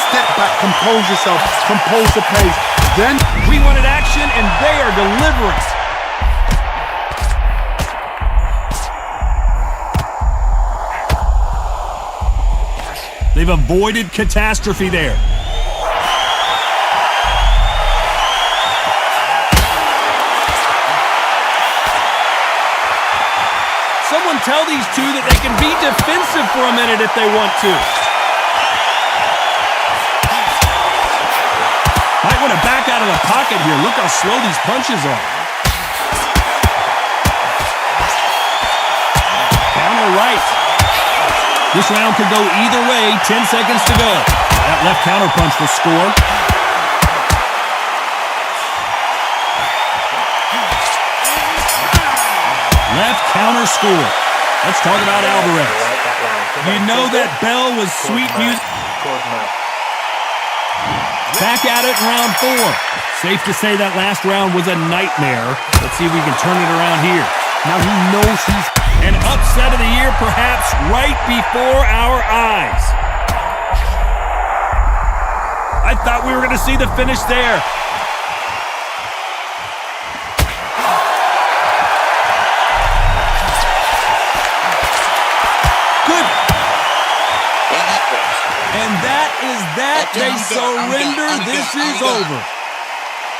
Step back, compose yourself, compose the pace. Then We wanted action, and they are delivering. They've avoided catastrophe there. Someone tell these two that they can be defensive for a minute if they want to. Might want to back out of the pocket here. Look how slow these punches are. Counter right. This round could go either way. 10 seconds to go. That left counter punch will score. Left counter score. Let's talk about Alvarez. You know that bell was sweet music. Back at it in round 4. Safe to say that last round was a nightmare. Let's see if we can turn it around here. now he knows he's... An upset of the year perhaps right before our eyes. I thought we were going to see the finish there. Good. And that is that. They surrender. This is over.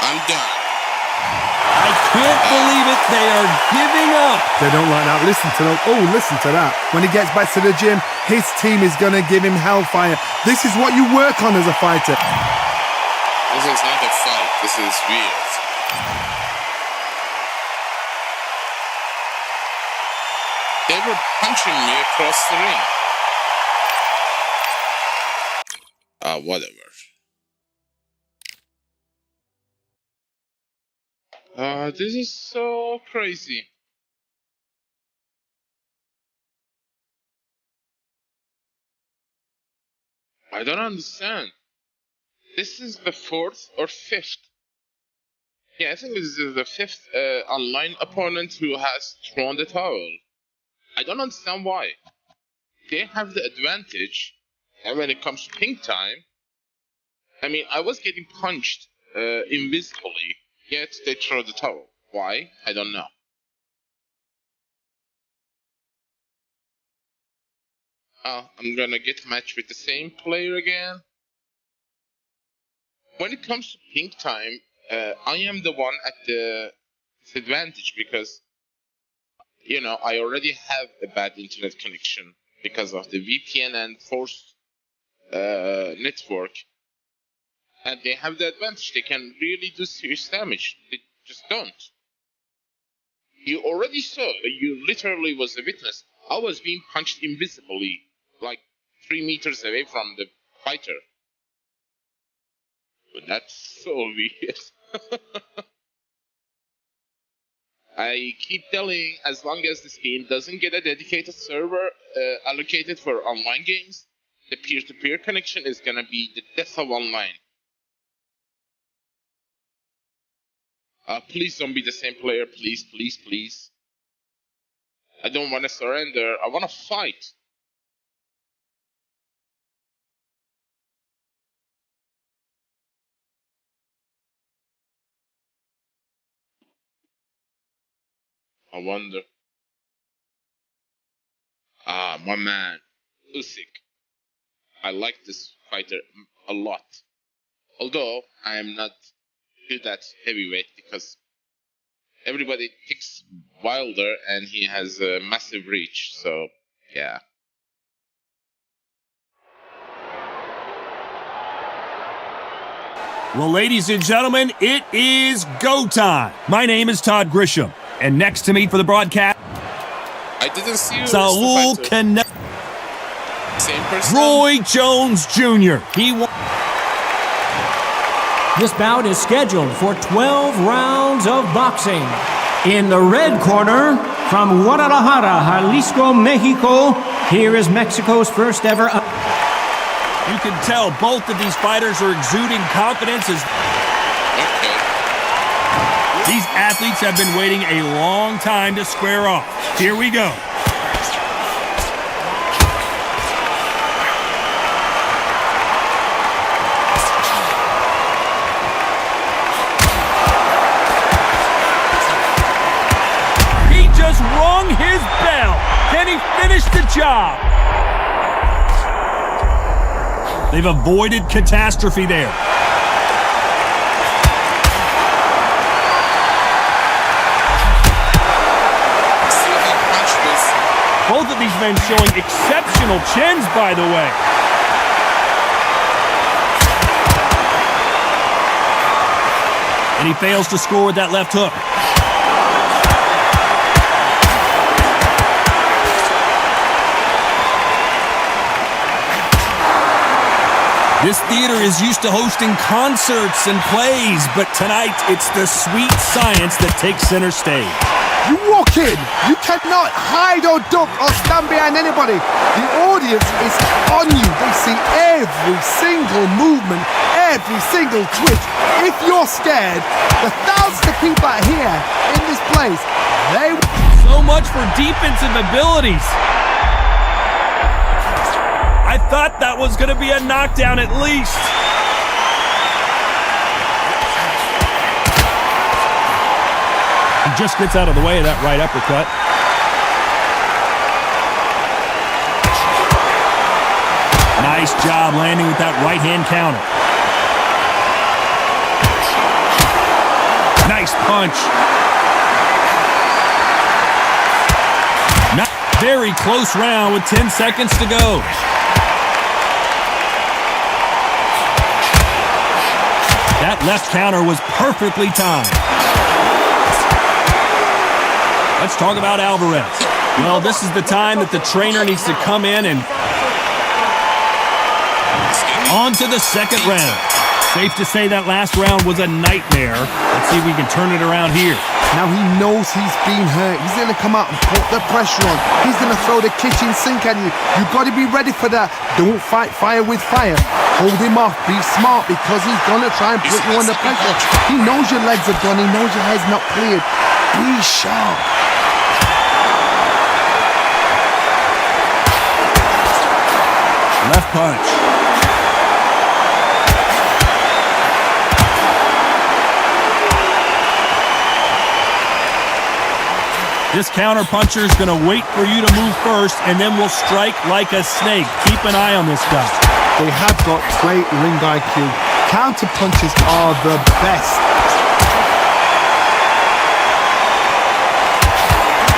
I'm done. I can't believe it. They are giving up. They don't like that. Listen to that. Oh, listen to that. When he gets back to the gym, his team is going to give him hellfire. This is what you work on as a fighter. This is not a fight. This is weird. They were punching me across the ring. Whatever. This is so crazy. I don't understand. This is the 4th or 5th. Yeah, I think this is the 5th online opponent who has thrown the towel. I don't understand why. They have the advantage, and when it comes to pink time, I mean, I was getting punched invisibly, yet they throw the towel. Why? I don't know. I'm gonna get matched with the same player again. When it comes to pink time, I am the one at the disadvantage because, you know, I already have a bad internet connection because of the VPN and forced network. And they have the advantage. They can really do serious damage. They just don't. You already saw, you literally was a witness. I was being punched invisibly, like 3 meters away from the fighter. But that's so weird. I keep telling, as long as this game doesn't get a dedicated server allocated for online games, the peer-to-peer connection is gonna be the death of online. Please don't be the same player, please, please, please. I don't want to surrender, I want to fight. I wonder. My man, Usyk. I like this fighter a lot. Although, I am not good at heavyweight because everybody picks Wilder and he has a massive reach, so yeah. Well, ladies and gentlemen, it is go time. My name is Todd Grisham, and next to me for the broadcast, I didn't see you. Saul Canelo. Same person. Roy Jones Jr. He won. This bout is scheduled for 12 rounds of boxing. In the red corner, from Guadalajara, Jalisco, Mexico, here is Mexico's first ever. You can tell both of these fighters are exuding confidence as these athletes have been waiting a long time to square off. Here we go. He just rung his bell. Can he finish the job? They've avoided catastrophe there. Both of these men showing exceptional chins, by the way. And he fails to score with that left hook. This theater is used to hosting concerts and plays, but tonight it's the sweet science that takes center stage. You walk in, you cannot hide or duck or stand behind anybody. The audience is on you. They see every single movement, every single twitch. If you're scared, the thousands of people out here in this place, they... So much for defensive abilities. I thought that was going to be a knockdown at least. He just gets out of the way of that right uppercut. Nice job landing with that right hand counter. Nice punch. Not very close round with 10 seconds to go. That left counter was perfectly timed. Let's talk about Alvarez. Well, this is the time that the trainer needs to come in and on to the second round. Safe to say that last round was a nightmare. Let's see if we can turn it around here. Now he knows he's been hurt. He's going to come out and put the pressure on. He's going to throw the kitchen sink at you. You've got to be ready for that. Don't fight fire with fire. Hold him off. Be smart because he's going to try and put you under pressure. He knows your legs are done. He knows your head's not cleared. Be sharp. Left punch. This counter puncher is going to wait for you to move first, and then will strike like a snake. Keep an eye on this guy. They have got great ring IQ. Counter punches are the best.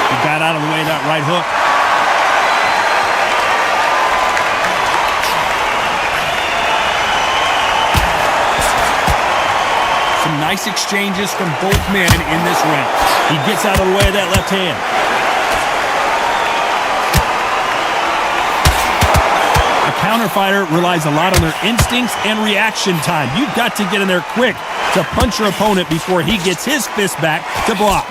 He got out of the way of that right hook. Some nice exchanges from both men in this round. He gets out of the way of that left hand. A counter fighter relies a lot on their instincts and reaction time. You've got to get in there quick to punch your opponent before he gets his fist back to block.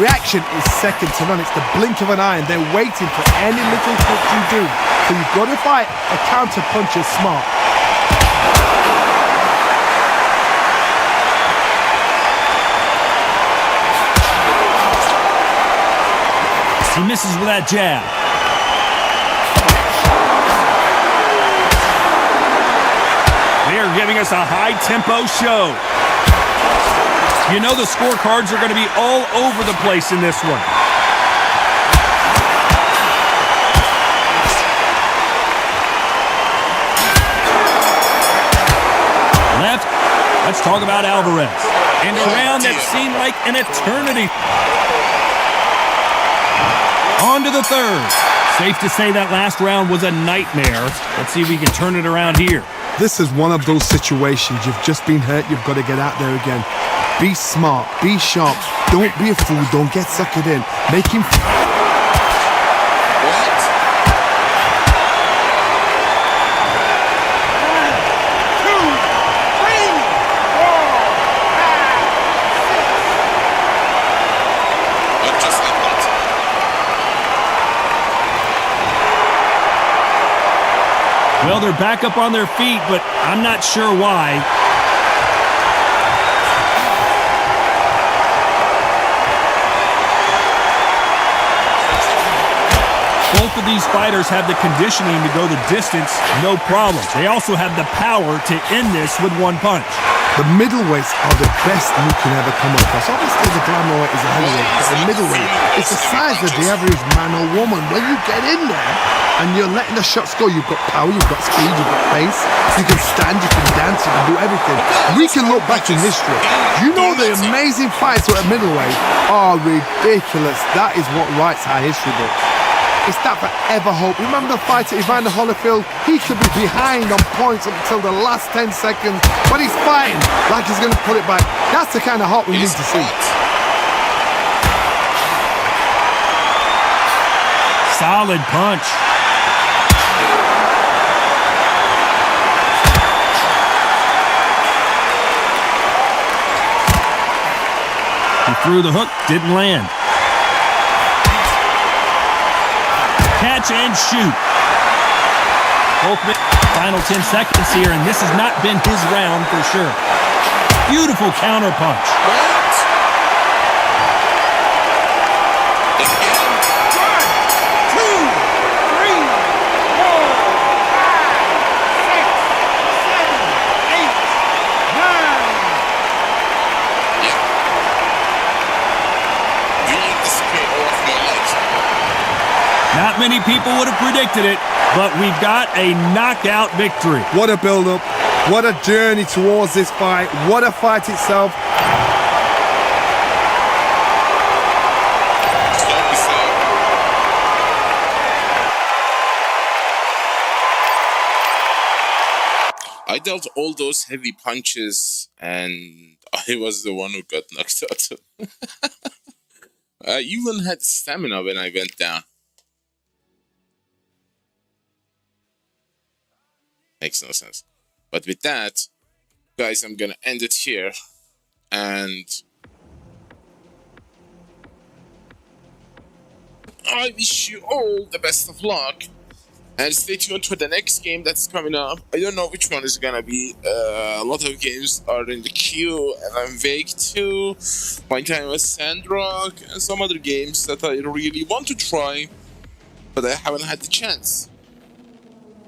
Reaction is second to none. It's the blink of an eye, and they're waiting for any little touch you do. So you've got to fight a counter puncher smart. He misses with that jab. They are giving us a high-tempo show. You know the scorecards are going to be all over the place in this one. Left. Let's talk about Alvarez. And a round that seemed like an eternity. On to the third. Safe to say that last round was a nightmare. Let's see if we can turn it around here. This is one of those situations. You've just been hurt. You've got to get out there again. Be smart. Be sharp. Don't be a fool. Don't get suckered in. Make him... Well, they're back up on their feet, but I'm not sure why. Both of these fighters have the conditioning to go the distance, no problem. They also have the power to end this with one punch. The middleweights are the best you can ever come across. Obviously, the glamour is a heavyweight, but the middleweight is the size of the average man or woman. When you get in there and you're letting the shots go, you've got power, you've got speed, you've got pace. You can stand, you can dance, you can do everything. We can look back in history. You know the amazing fights at middleweight are ridiculous. That is what writes our history book. It's that forever hope. Remember the fight at Evander Holyfield? He could be behind on points up until the last 10 seconds, but he's fighting like he's going to put it back. That's the kind of hope we need to see. Solid punch. He threw the hook, didn't land. Catch and shoot. Both final 10 seconds here, and this has not been his round for sure. Beautiful counter punch. Not many people would have predicted it, but we've got a knockout victory. What a build-up. What a journey towards this fight. What a fight itself. I dealt all those heavy punches, and I was the one who got knocked out. I even had stamina when I went down. Makes no sense. But with that, guys, I'm gonna end it here. And I wish you all the best of luck. And stay tuned for the next game that's coming up. I don't know which one is gonna be. A lot of games are in the queue, and I'm vague too. My time was Sandrock and some other games that I really want to try, but I haven't had the chance.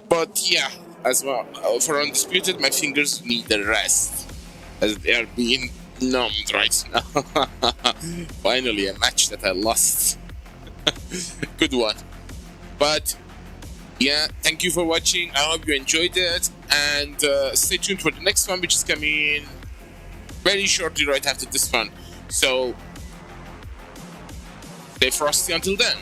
But yeah, as well, for Undisputed, my fingers need a rest, as they are being numbed right now. Finally, a match that I lost. Good one. But yeah, thank you for watching. I hope you enjoyed it, and stay tuned for the next one, which is coming very shortly right after this one. So stay frosty until then.